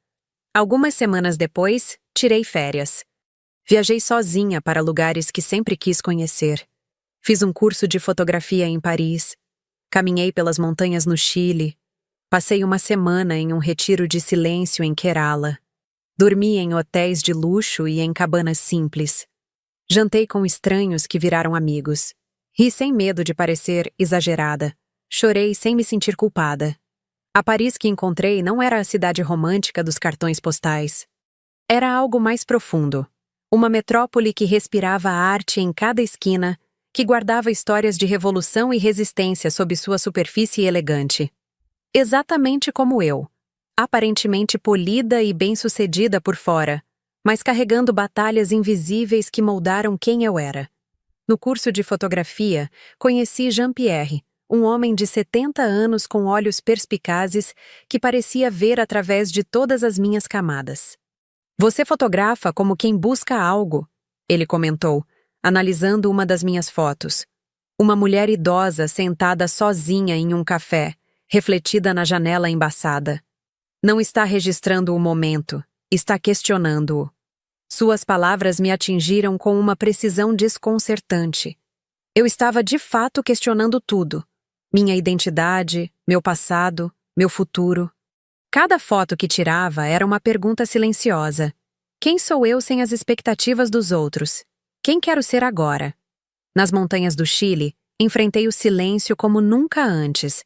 Algumas semanas depois, tirei férias. Viajei sozinha para lugares que sempre quis conhecer. Fiz um curso de fotografia em Paris, caminhei pelas montanhas no Chile, passei uma semana em um retiro de silêncio em Kerala, dormi em hotéis de luxo e em cabanas simples, jantei com estranhos que viraram amigos, ri sem medo de parecer exagerada, chorei sem me sentir culpada. A Paris que encontrei não era a cidade romântica dos cartões postais. Era algo mais profundo. Uma metrópole que respirava a arte em cada esquina, que guardava histórias de revolução e resistência sob sua superfície elegante. Exatamente como eu, aparentemente polida e bem-sucedida por fora, mas carregando batalhas invisíveis que moldaram quem eu era. No curso de fotografia, conheci Jean-Pierre, um homem de 70 anos com olhos perspicazes que parecia ver através de todas as minhas camadas. Você fotografa como quem busca algo, ele comentou, analisando uma das minhas fotos. Uma mulher idosa sentada sozinha em um café, refletida na janela embaçada. Não está registrando o momento, está questionando-o. Suas palavras me atingiram com uma precisão desconcertante. Eu estava de fato questionando tudo. Minha identidade, meu passado, meu futuro. Cada foto que tirava era uma pergunta silenciosa. Quem sou eu sem as expectativas dos outros? Quem quero ser agora? Nas montanhas do Chile, enfrentei o silêncio como nunca antes.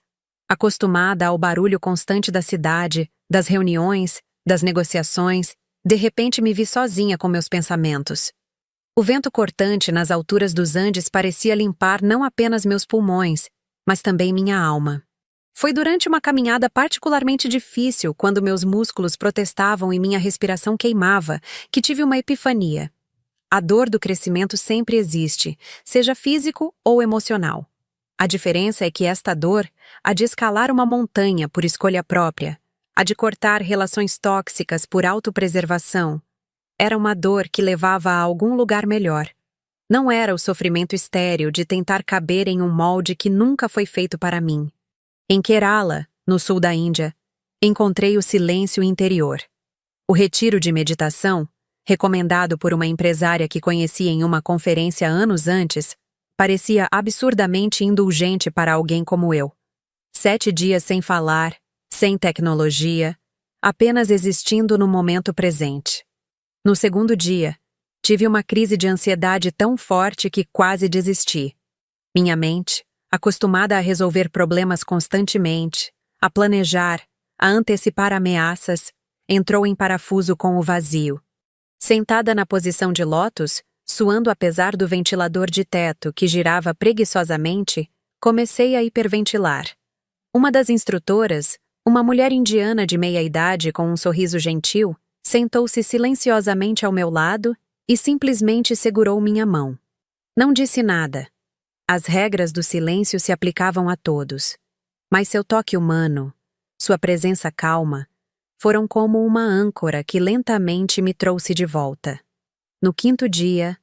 Acostumada ao barulho constante da cidade, das reuniões, das negociações, de repente me vi sozinha com meus pensamentos. O vento cortante nas alturas dos Andes parecia limpar não apenas meus pulmões, mas também minha alma. Foi durante uma caminhada particularmente difícil, quando meus músculos protestavam e minha respiração queimava, que tive uma epifania. A dor do crescimento sempre existe, seja físico ou emocional. A diferença é que esta dor, a de escalar uma montanha por escolha própria, a de cortar relações tóxicas por autopreservação, era uma dor que levava a algum lugar melhor. Não era o sofrimento estéril de tentar caber em um molde que nunca foi feito para mim. Em Kerala, no sul da Índia, encontrei o silêncio interior. O retiro de meditação, recomendado por uma empresária que conheci em uma conferência anos antes, parecia absurdamente indulgente para alguém como eu. 7 dias sem falar, sem tecnologia, apenas existindo no momento presente. No segundo dia, tive uma crise de ansiedade tão forte que quase desisti. Minha mente, acostumada a resolver problemas constantemente, a planejar, a antecipar ameaças, entrou em parafuso com o vazio. Sentada na posição de lótus, suando apesar do ventilador de teto que girava preguiçosamente, comecei a hiperventilar. Uma das instrutoras, uma mulher indiana de meia-idade com um sorriso gentil, sentou-se silenciosamente ao meu lado e simplesmente segurou minha mão. Não disse nada. As regras do silêncio se aplicavam a todos. Mas seu toque humano, sua presença calma, foram como uma âncora que lentamente me trouxe de volta. No 5º dia,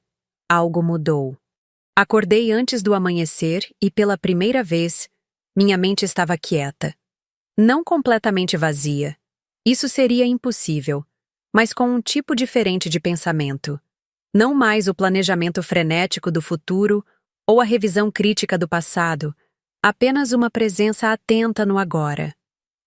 algo mudou. Acordei antes do amanhecer e, pela primeira vez, minha mente estava quieta. Não completamente vazia. Isso seria impossível, mas com um tipo diferente de pensamento. Não mais o planejamento frenético do futuro ou a revisão crítica do passado, apenas uma presença atenta no agora.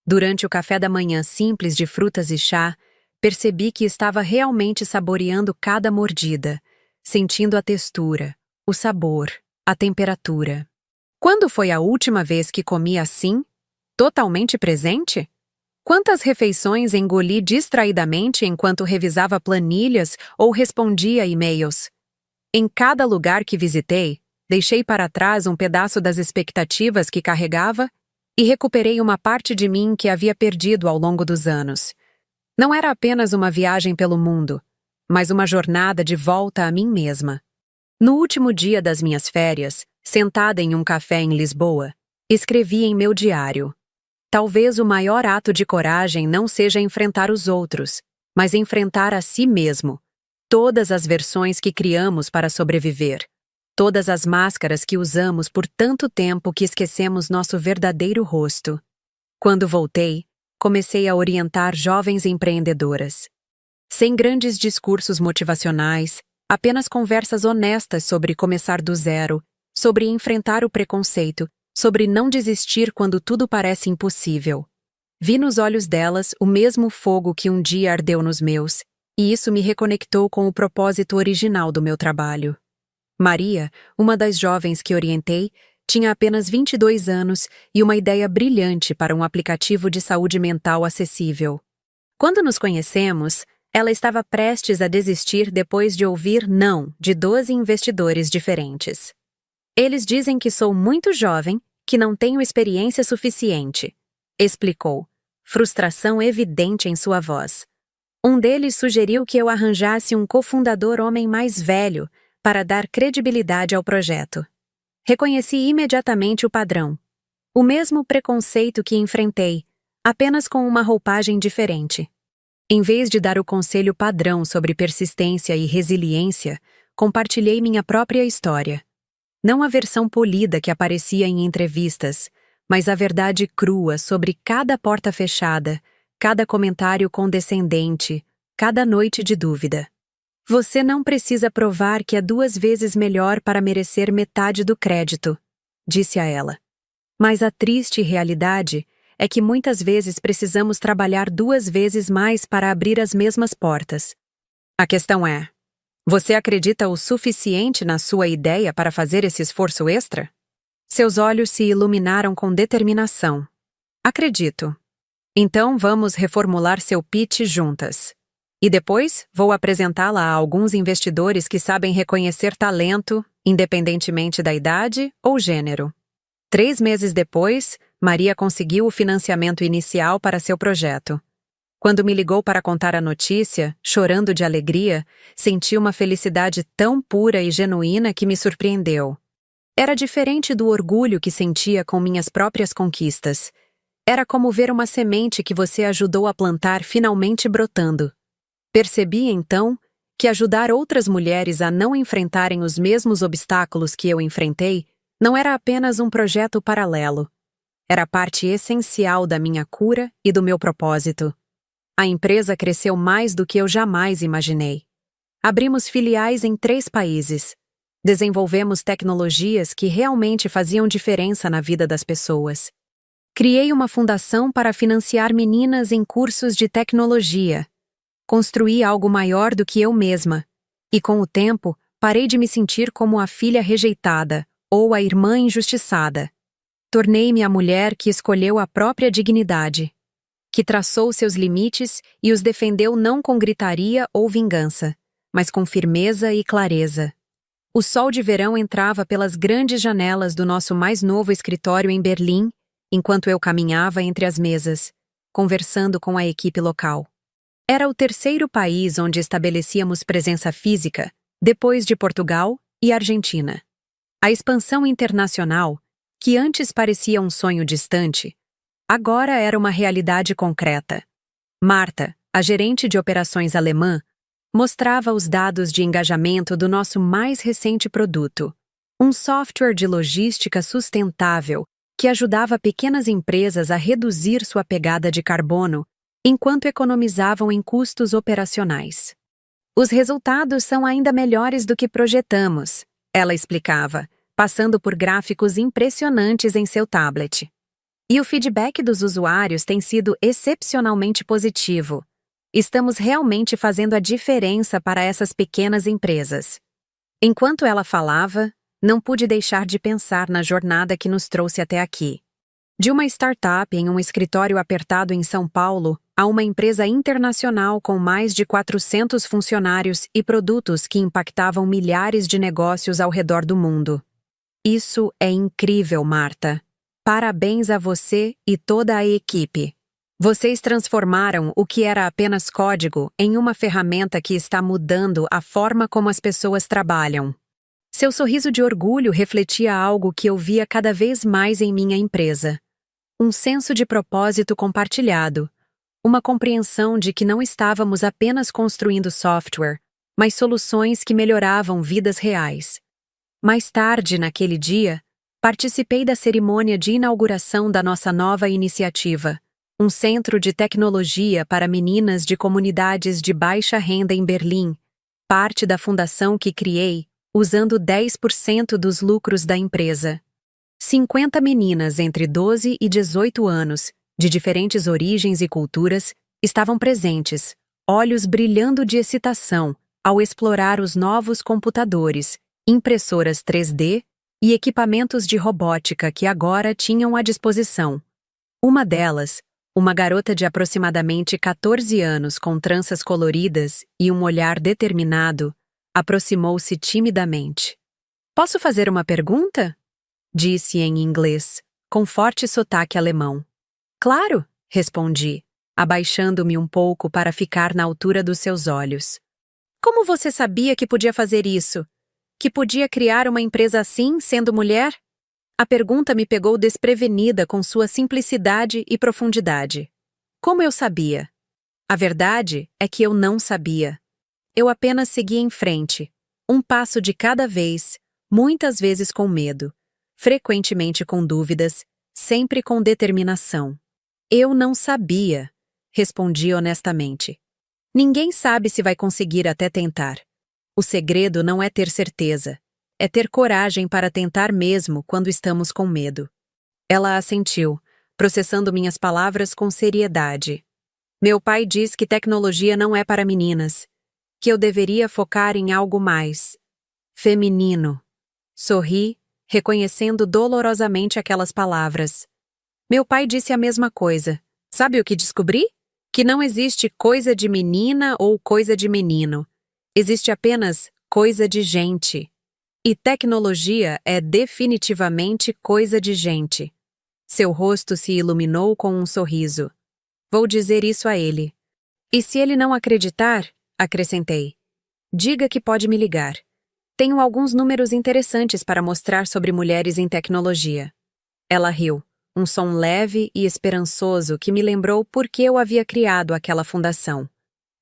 Durante o café da manhã simples de frutas e chá, percebi que estava realmente saboreando cada mordida, sentindo a textura, o sabor, a temperatura. Quando foi a última vez que comi assim? Totalmente presente? Quantas refeições engoli distraidamente enquanto revisava planilhas ou respondia e-mails? Em cada lugar que visitei, deixei para trás um pedaço das expectativas que carregava e recuperei uma parte de mim que havia perdido ao longo dos anos. Não era apenas uma viagem pelo mundo, mas uma jornada de volta a mim mesma. No último dia das minhas férias, sentada em um café em Lisboa, escrevi em meu diário: talvez o maior ato de coragem não seja enfrentar os outros, mas enfrentar a si mesmo. Todas as versões que criamos para sobreviver. Todas as máscaras que usamos por tanto tempo que esquecemos nosso verdadeiro rosto. Quando voltei, comecei a orientar jovens empreendedoras. Sem grandes discursos motivacionais, apenas conversas honestas sobre começar do zero, sobre enfrentar o preconceito, sobre não desistir quando tudo parece impossível. Vi nos olhos delas o mesmo fogo que um dia ardeu nos meus, e isso me reconectou com o propósito original do meu trabalho. Maria, uma das jovens que orientei, tinha apenas 22 anos e uma ideia brilhante para um aplicativo de saúde mental acessível. Quando nos conhecemos, ela estava prestes a desistir depois de ouvir não de 12 investidores diferentes. Eles dizem que sou muito jovem, que não tenho experiência suficiente, explicou, frustração evidente em sua voz. Um deles sugeriu que eu arranjasse um cofundador homem mais velho para dar credibilidade ao projeto. Reconheci imediatamente o padrão. O mesmo preconceito que enfrentei, apenas com uma roupagem diferente. Em vez de dar o conselho padrão sobre persistência e resiliência, compartilhei minha própria história. Não a versão polida que aparecia em entrevistas, mas a verdade crua sobre cada porta fechada, cada comentário condescendente, cada noite de dúvida. Você não precisa provar que é 2 vezes melhor para merecer metade do crédito, disse a ela. Mas a triste realidade é que muitas vezes precisamos trabalhar 2 vezes mais para abrir as mesmas portas. A questão é: você acredita o suficiente na sua ideia para fazer esse esforço extra? Seus olhos se iluminaram com determinação. Acredito. Então vamos reformular seu pitch juntas. E depois vou apresentá-la a alguns investidores que sabem reconhecer talento, independentemente da idade ou gênero. 3 meses depois, Maria conseguiu o financiamento inicial para seu projeto. Quando me ligou para contar a notícia, chorando de alegria, senti uma felicidade tão pura e genuína que me surpreendeu. Era diferente do orgulho que sentia com minhas próprias conquistas. Era como ver uma semente que você ajudou a plantar finalmente brotando. Percebi, então, que ajudar outras mulheres a não enfrentarem os mesmos obstáculos que eu enfrentei não era apenas um projeto paralelo. Era parte essencial da minha cura e do meu propósito. A empresa cresceu mais do que eu jamais imaginei. Abrimos filiais em 3 países. Desenvolvemos tecnologias que realmente faziam diferença na vida das pessoas. Criei uma fundação para financiar meninas em cursos de tecnologia. Construí algo maior do que eu mesma. E com o tempo, parei de me sentir como a filha rejeitada ou a irmã injustiçada. Tornei-me a mulher que escolheu a própria dignidade, que traçou seus limites e os defendeu não com gritaria ou vingança, mas com firmeza e clareza. O sol de verão entrava pelas grandes janelas do nosso mais novo escritório em Berlim, enquanto eu caminhava entre as mesas, conversando com a equipe local. Era o 3º país onde estabelecíamos presença física, depois de Portugal e Argentina. A expansão internacional, que antes parecia um sonho distante, agora era uma realidade concreta. Marta, a gerente de operações alemã, mostrava os dados de engajamento do nosso mais recente produto, um software de logística sustentável que ajudava pequenas empresas a reduzir sua pegada de carbono enquanto economizavam em custos operacionais. Os resultados são ainda melhores do que projetamos, ela explicava, passando por gráficos impressionantes em seu tablet. E o feedback dos usuários tem sido excepcionalmente positivo. Estamos realmente fazendo a diferença para essas pequenas empresas. Enquanto ela falava, não pude deixar de pensar na jornada que nos trouxe até aqui. De uma startup em um escritório apertado em São Paulo a uma empresa internacional com mais de 400 funcionários e produtos que impactavam milhares de negócios ao redor do mundo. Isso é incrível, Marta. Parabéns a você e toda a equipe. Vocês transformaram o que era apenas código em uma ferramenta que está mudando a forma como as pessoas trabalham. Seu sorriso de orgulho refletia algo que eu via cada vez mais em minha empresa. Um senso de propósito compartilhado. Uma compreensão de que não estávamos apenas construindo software, mas soluções que melhoravam vidas reais. Mais tarde, naquele dia, participei da cerimônia de inauguração da nossa nova iniciativa, um centro de tecnologia para meninas de comunidades de baixa renda em Berlim, parte da fundação que criei, usando 10% dos lucros da empresa. 50 meninas entre 12 e 18 anos, de diferentes origens e culturas, estavam presentes, olhos brilhando de excitação ao explorar os novos computadores, impressoras 3D e equipamentos de robótica que agora tinham à disposição. Uma delas, uma garota de aproximadamente 14 anos com tranças coloridas e um olhar determinado, aproximou-se timidamente. "Posso fazer uma pergunta?" disse em inglês, com forte sotaque alemão. "Claro", respondi, abaixando-me um pouco para ficar na altura dos seus olhos. "Como você sabia que podia fazer isso? Que podia criar uma empresa assim, sendo mulher?" A pergunta me pegou desprevenida com sua simplicidade e profundidade. Como eu sabia? A verdade é que eu não sabia. Eu apenas seguia em frente, um passo de cada vez, muitas vezes com medo, frequentemente com dúvidas, sempre com determinação. "Eu não sabia", respondi honestamente. Ninguém sabe se vai conseguir até tentar. O segredo não é ter certeza, é ter coragem para tentar mesmo quando estamos com medo. Ela assentiu, processando minhas palavras com seriedade. "Meu pai diz que tecnologia não é para meninas, que eu deveria focar em algo mais feminino." Sorri, reconhecendo dolorosamente aquelas palavras. "Meu pai disse a mesma coisa. Sabe o que descobri? Que não existe coisa de menina ou coisa de menino. Existe apenas coisa de gente. E tecnologia é definitivamente coisa de gente." Seu rosto se iluminou com um sorriso. "Vou dizer isso a ele. E se ele não acreditar", acrescentei, "diga que pode me ligar. Tenho alguns números interessantes para mostrar sobre mulheres em tecnologia." Ela riu, um som leve e esperançoso que me lembrou por que eu havia criado aquela fundação.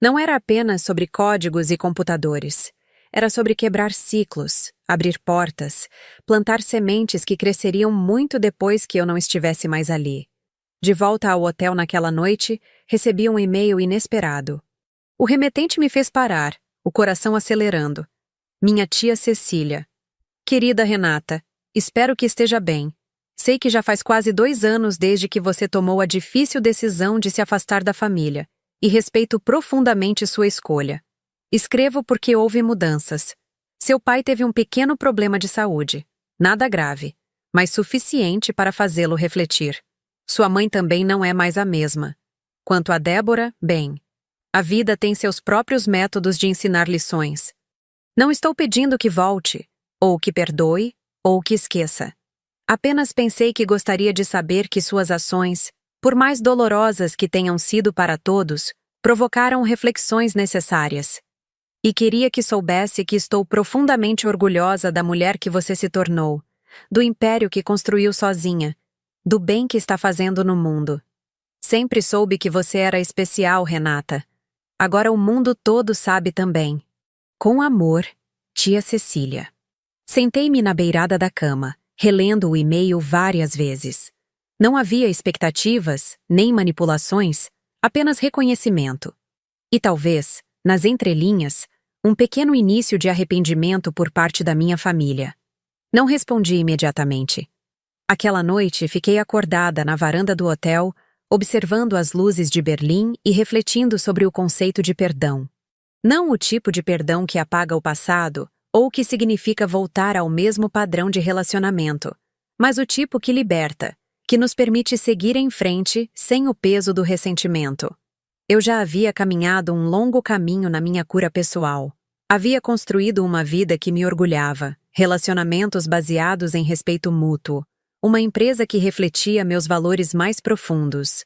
Não era apenas sobre códigos e computadores. Era sobre quebrar ciclos, abrir portas, plantar sementes que cresceriam muito depois que eu não estivesse mais ali. De volta ao hotel naquela noite, recebi um e-mail inesperado. O remetente me fez parar, o coração acelerando. Minha tia Cecília. "Querida Renata, espero que esteja bem. Sei que já faz quase 2 anos desde que você tomou a difícil decisão de se afastar da família, e respeito profundamente sua escolha. Escrevo porque houve mudanças. Seu pai teve um pequeno problema de saúde, nada grave, mas suficiente para fazê-lo refletir. Sua mãe também não é mais a mesma. Quanto a Débora, bem, a vida tem seus próprios métodos de ensinar lições. Não estou pedindo que volte, ou que perdoe, ou que esqueça. Apenas pensei que gostaria de saber que suas ações, por mais dolorosas que tenham sido para todos, provocaram reflexões necessárias. E queria que soubesse que estou profundamente orgulhosa da mulher que você se tornou, do império que construiu sozinha, do bem que está fazendo no mundo. Sempre soube que você era especial, Renata. Agora o mundo todo sabe também. Com amor, tia Cecília." Sentei-me na beirada da cama, relendo o e-mail várias vezes. Não havia expectativas, nem manipulações, apenas reconhecimento. E talvez, nas entrelinhas, um pequeno início de arrependimento por parte da minha família. Não respondi imediatamente. Aquela noite fiquei acordada na varanda do hotel, observando as luzes de Berlim e refletindo sobre o conceito de perdão. Não o tipo de perdão que apaga o passado ou que significa voltar ao mesmo padrão de relacionamento, mas o tipo que liberta, que nos permite seguir em frente sem o peso do ressentimento. Eu já havia caminhado um longo caminho na minha cura pessoal. Havia construído uma vida que me orgulhava, relacionamentos baseados em respeito mútuo, uma empresa que refletia meus valores mais profundos.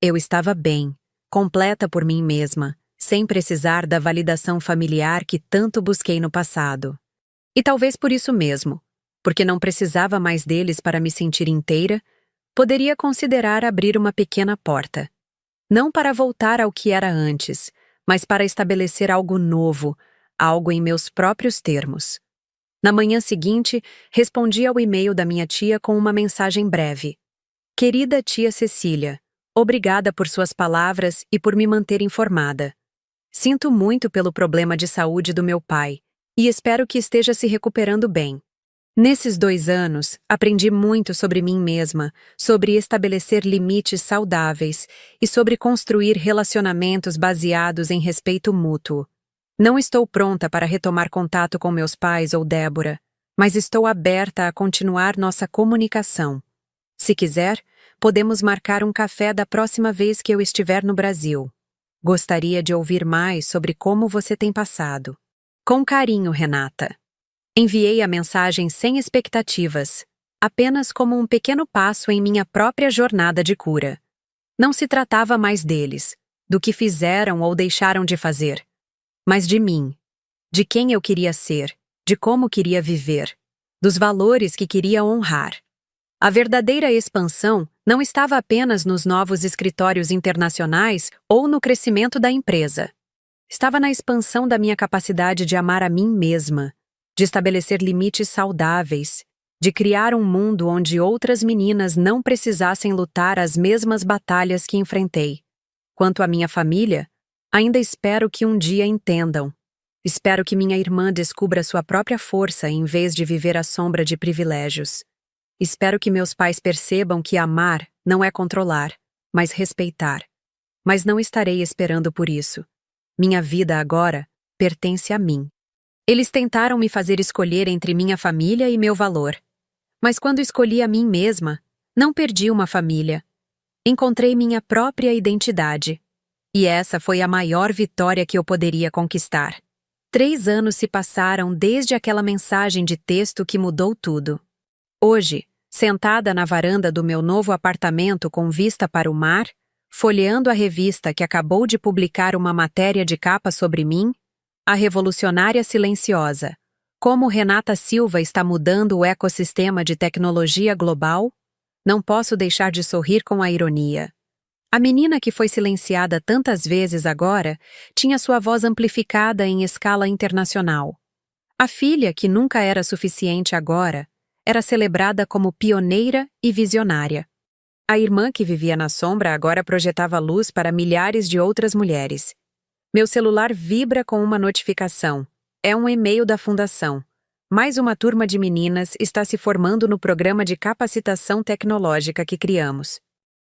Eu estava bem, completa por mim mesma, sem precisar da validação familiar que tanto busquei no passado. E talvez por isso mesmo, porque não precisava mais deles para me sentir inteira, poderia considerar abrir uma pequena porta. Não para voltar ao que era antes, mas para estabelecer algo novo, algo em meus próprios termos. Na manhã seguinte, respondi ao e-mail da minha tia com uma mensagem breve. "Querida tia Cecília, obrigada por suas palavras e por me manter informada. Sinto muito pelo problema de saúde do meu pai, e espero que esteja se recuperando bem. Nesses 2 anos, aprendi muito sobre mim mesma, sobre estabelecer limites saudáveis e sobre construir relacionamentos baseados em respeito mútuo. Não estou pronta para retomar contato com meus pais ou Débora, mas estou aberta a continuar nossa comunicação. Se quiser, podemos marcar um café da próxima vez que eu estiver no Brasil. Gostaria de ouvir mais sobre como você tem passado. Com carinho, Renata. Enviei a mensagem sem expectativas, apenas como um pequeno passo em minha própria jornada de cura. Não se tratava mais deles, do que fizeram ou deixaram de fazer, mas de mim, de quem eu queria ser, de como queria viver, dos valores que queria honrar. A verdadeira expansão não estava apenas nos novos escritórios internacionais ou no crescimento da empresa. Estava na expansão da minha capacidade de amar a mim mesma, de estabelecer limites saudáveis, de criar um mundo onde outras meninas não precisassem lutar as mesmas batalhas que enfrentei. Quanto à minha família, ainda espero que um dia entendam. Espero que minha irmã descubra sua própria força em vez de viver à sombra de privilégios. Espero que meus pais percebam que amar não é controlar, mas respeitar. Mas não estarei esperando por isso. Minha vida agora pertence a mim. Eles tentaram me fazer escolher entre minha família e meu valor. Mas quando escolhi a mim mesma, não perdi uma família. Encontrei minha própria identidade. E essa foi a maior vitória que eu poderia conquistar. 3 anos se passaram desde aquela mensagem de texto que mudou tudo. Hoje, sentada na varanda do meu novo apartamento com vista para o mar, folheando a revista que acabou de publicar uma matéria de capa sobre mim, a revolucionária silenciosa. Como Renata Silva está mudando o ecossistema de tecnologia global? Não posso deixar de sorrir com a ironia. A menina que foi silenciada tantas vezes agora tinha sua voz amplificada em escala internacional. A filha, que nunca era suficiente agora, era celebrada como pioneira e visionária. A irmã que vivia na sombra agora projetava luz para milhares de outras mulheres. Meu celular vibra com uma notificação. É um e-mail da Fundação. Mais uma turma de meninas está se formando no programa de capacitação tecnológica que criamos.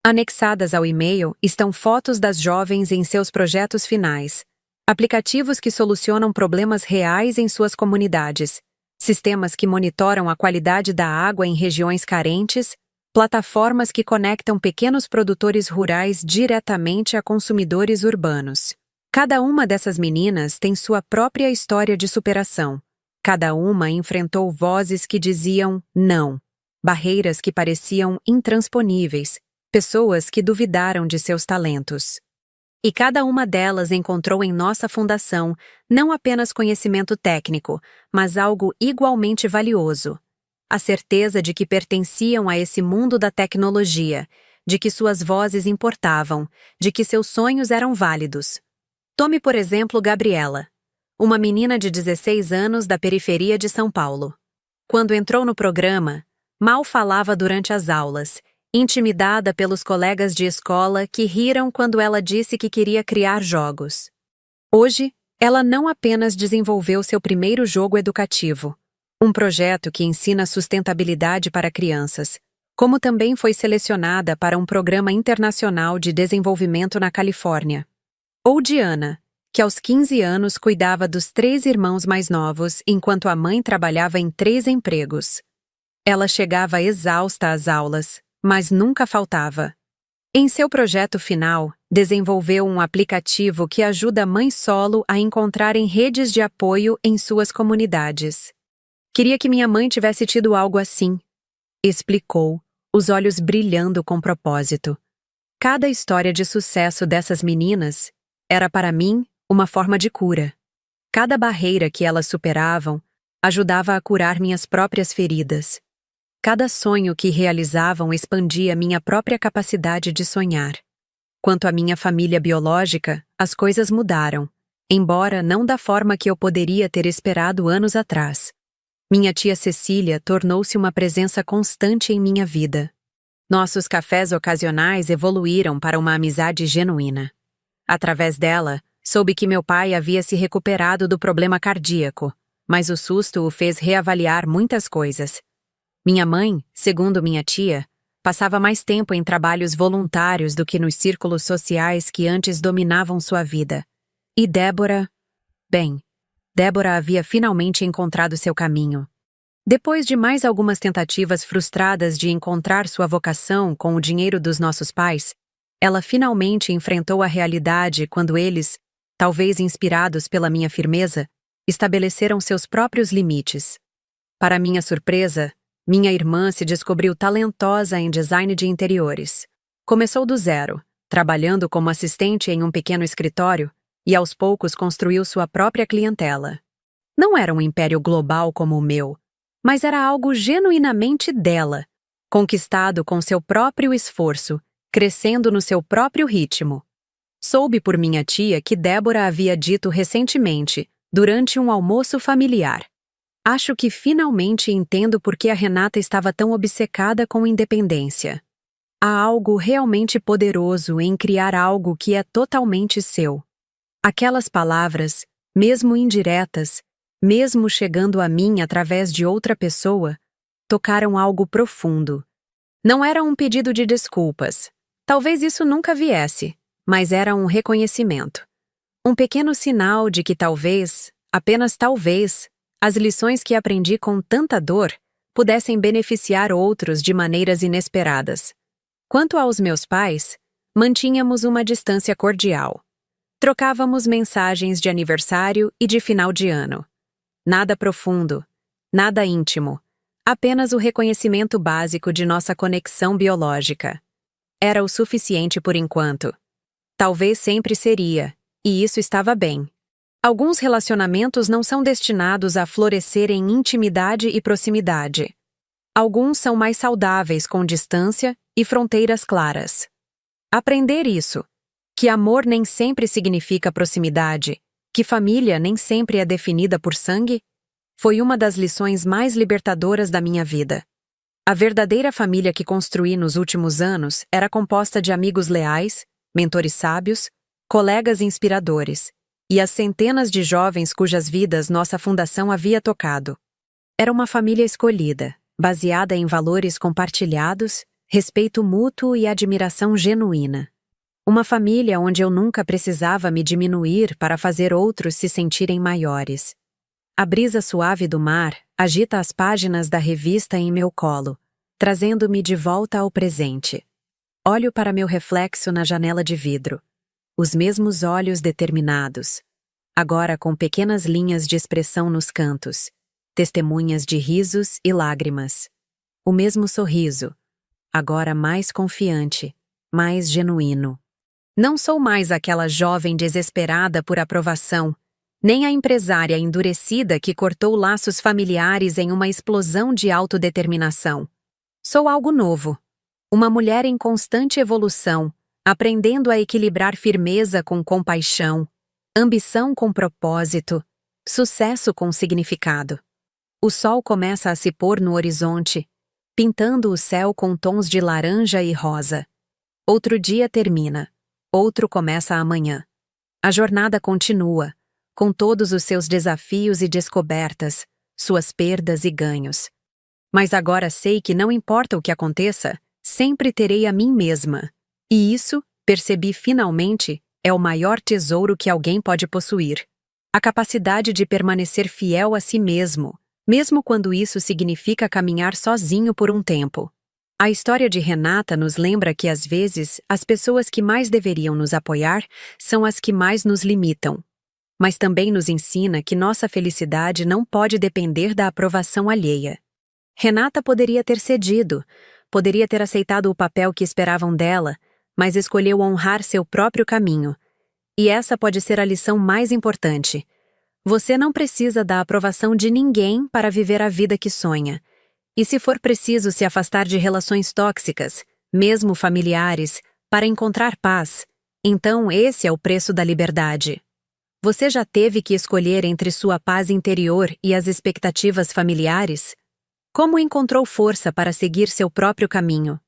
Anexadas ao e-mail estão fotos das jovens em seus projetos finais, aplicativos que solucionam problemas reais em suas comunidades, sistemas que monitoram a qualidade da água em regiões carentes, plataformas que conectam pequenos produtores rurais diretamente a consumidores urbanos. Cada uma dessas meninas tem sua própria história de superação. Cada uma enfrentou vozes que diziam não, barreiras que pareciam intransponíveis, pessoas que duvidaram de seus talentos. E cada uma delas encontrou em nossa fundação não apenas conhecimento técnico, mas algo igualmente valioso: a certeza de que pertenciam a esse mundo da tecnologia, de que suas vozes importavam, de que seus sonhos eram válidos. Tome, por exemplo, Gabriela, uma menina de 16 anos da periferia de São Paulo. Quando entrou no programa, mal falava durante as aulas, intimidada pelos colegas de escola que riram quando ela disse que queria criar jogos. Hoje, ela não apenas desenvolveu seu primeiro jogo educativo, um projeto que ensina sustentabilidade para crianças, como também foi selecionada para um programa internacional de desenvolvimento na Califórnia. Ou Diana, que aos 15 anos cuidava dos 3 irmãos mais novos enquanto a mãe trabalhava em 3 empregos. Ela chegava exausta às aulas, mas nunca faltava. Em seu projeto final, desenvolveu um aplicativo que ajuda mães solo a encontrarem redes de apoio em suas comunidades. Queria que minha mãe tivesse tido algo assim, explicou, os olhos brilhando com propósito. Cada história de sucesso dessas meninas era para mim uma forma de cura. Cada barreira que elas superavam ajudava a curar minhas próprias feridas. Cada sonho que realizavam expandia minha própria capacidade de sonhar. Quanto à minha família biológica, as coisas mudaram, embora não da forma que eu poderia ter esperado anos atrás. Minha tia Cecília tornou-se uma presença constante em minha vida. Nossos cafés ocasionais evoluíram para uma amizade genuína. Através dela, soube que meu pai havia se recuperado do problema cardíaco, mas o susto o fez reavaliar muitas coisas. Minha mãe, segundo minha tia, passava mais tempo em trabalhos voluntários do que nos círculos sociais que antes dominavam sua vida. E Débora? Bem, Débora havia finalmente encontrado seu caminho. Depois de mais algumas tentativas frustradas de encontrar sua vocação com o dinheiro dos nossos pais, ela finalmente enfrentou a realidade quando eles, talvez inspirados pela minha firmeza, estabeleceram seus próprios limites. Para minha surpresa, minha irmã se descobriu talentosa em design de interiores. Começou do zero, trabalhando como assistente em um pequeno escritório, e aos poucos construiu sua própria clientela. Não era um império global como o meu, mas era algo genuinamente dela, conquistado com seu próprio esforço, crescendo no seu próprio ritmo. Soube por minha tia que Débora havia dito recentemente, durante um almoço familiar: "Acho que finalmente entendo por que a Renata estava tão obcecada com independência. Há algo realmente poderoso em criar algo que é totalmente seu." Aquelas palavras, mesmo indiretas, mesmo chegando a mim através de outra pessoa, tocaram algo profundo. Não era um pedido de desculpas. Talvez isso nunca viesse, mas era um reconhecimento. Um pequeno sinal de que talvez, apenas talvez, as lições que aprendi com tanta dor pudessem beneficiar outros de maneiras inesperadas. Quanto aos meus pais, mantínhamos uma distância cordial. Trocávamos mensagens de aniversário e de final de ano. Nada profundo, nada íntimo, apenas o reconhecimento básico de nossa conexão biológica. Era o suficiente por enquanto. Talvez sempre seria, e isso estava bem. Alguns relacionamentos não são destinados a florescer em intimidade e proximidade. Alguns são mais saudáveis com distância e fronteiras claras. Aprender isso, que amor nem sempre significa proximidade, que família nem sempre é definida por sangue, foi uma das lições mais libertadoras da minha vida. A verdadeira família que construí nos últimos anos era composta de amigos leais, mentores sábios, colegas inspiradores, e as centenas de jovens cujas vidas nossa fundação havia tocado. Era uma família escolhida, baseada em valores compartilhados, respeito mútuo e admiração genuína. Uma família onde eu nunca precisava me diminuir para fazer outros se sentirem maiores. A brisa suave do mar agita as páginas da revista em meu colo, trazendo-me de volta ao presente. Olho para meu reflexo na janela de vidro. Os mesmos olhos determinados, agora com pequenas linhas de expressão nos cantos, testemunhas de risos e lágrimas. O mesmo sorriso, agora mais confiante, mais genuíno. Não sou mais aquela jovem desesperada por aprovação, nem a empresária endurecida que cortou laços familiares em uma explosão de autodeterminação. Sou algo novo. Uma mulher em constante evolução, aprendendo a equilibrar firmeza com compaixão, ambição com propósito, sucesso com significado. O sol começa a se pôr no horizonte, pintando o céu com tons de laranja e rosa. Outro dia termina. Outro começa amanhã. A jornada continua, com todos os seus desafios e descobertas, suas perdas e ganhos. Mas agora sei que não importa o que aconteça, sempre terei a mim mesma. E isso, percebi finalmente, é o maior tesouro que alguém pode possuir. A capacidade de permanecer fiel a si mesmo, mesmo quando isso significa caminhar sozinho por um tempo. A história de Renata nos lembra que, às vezes, as pessoas que mais deveriam nos apoiar são as que mais nos limitam. Mas também nos ensina que nossa felicidade não pode depender da aprovação alheia. Renata poderia ter cedido, poderia ter aceitado o papel que esperavam dela, mas escolheu honrar seu próprio caminho. E essa pode ser a lição mais importante. Você não precisa da aprovação de ninguém para viver a vida que sonha. E se for preciso se afastar de relações tóxicas, mesmo familiares, para encontrar paz, então esse é o preço da liberdade. Você já teve que escolher entre sua paz interior e as expectativas familiares? Como encontrou força para seguir seu próprio caminho?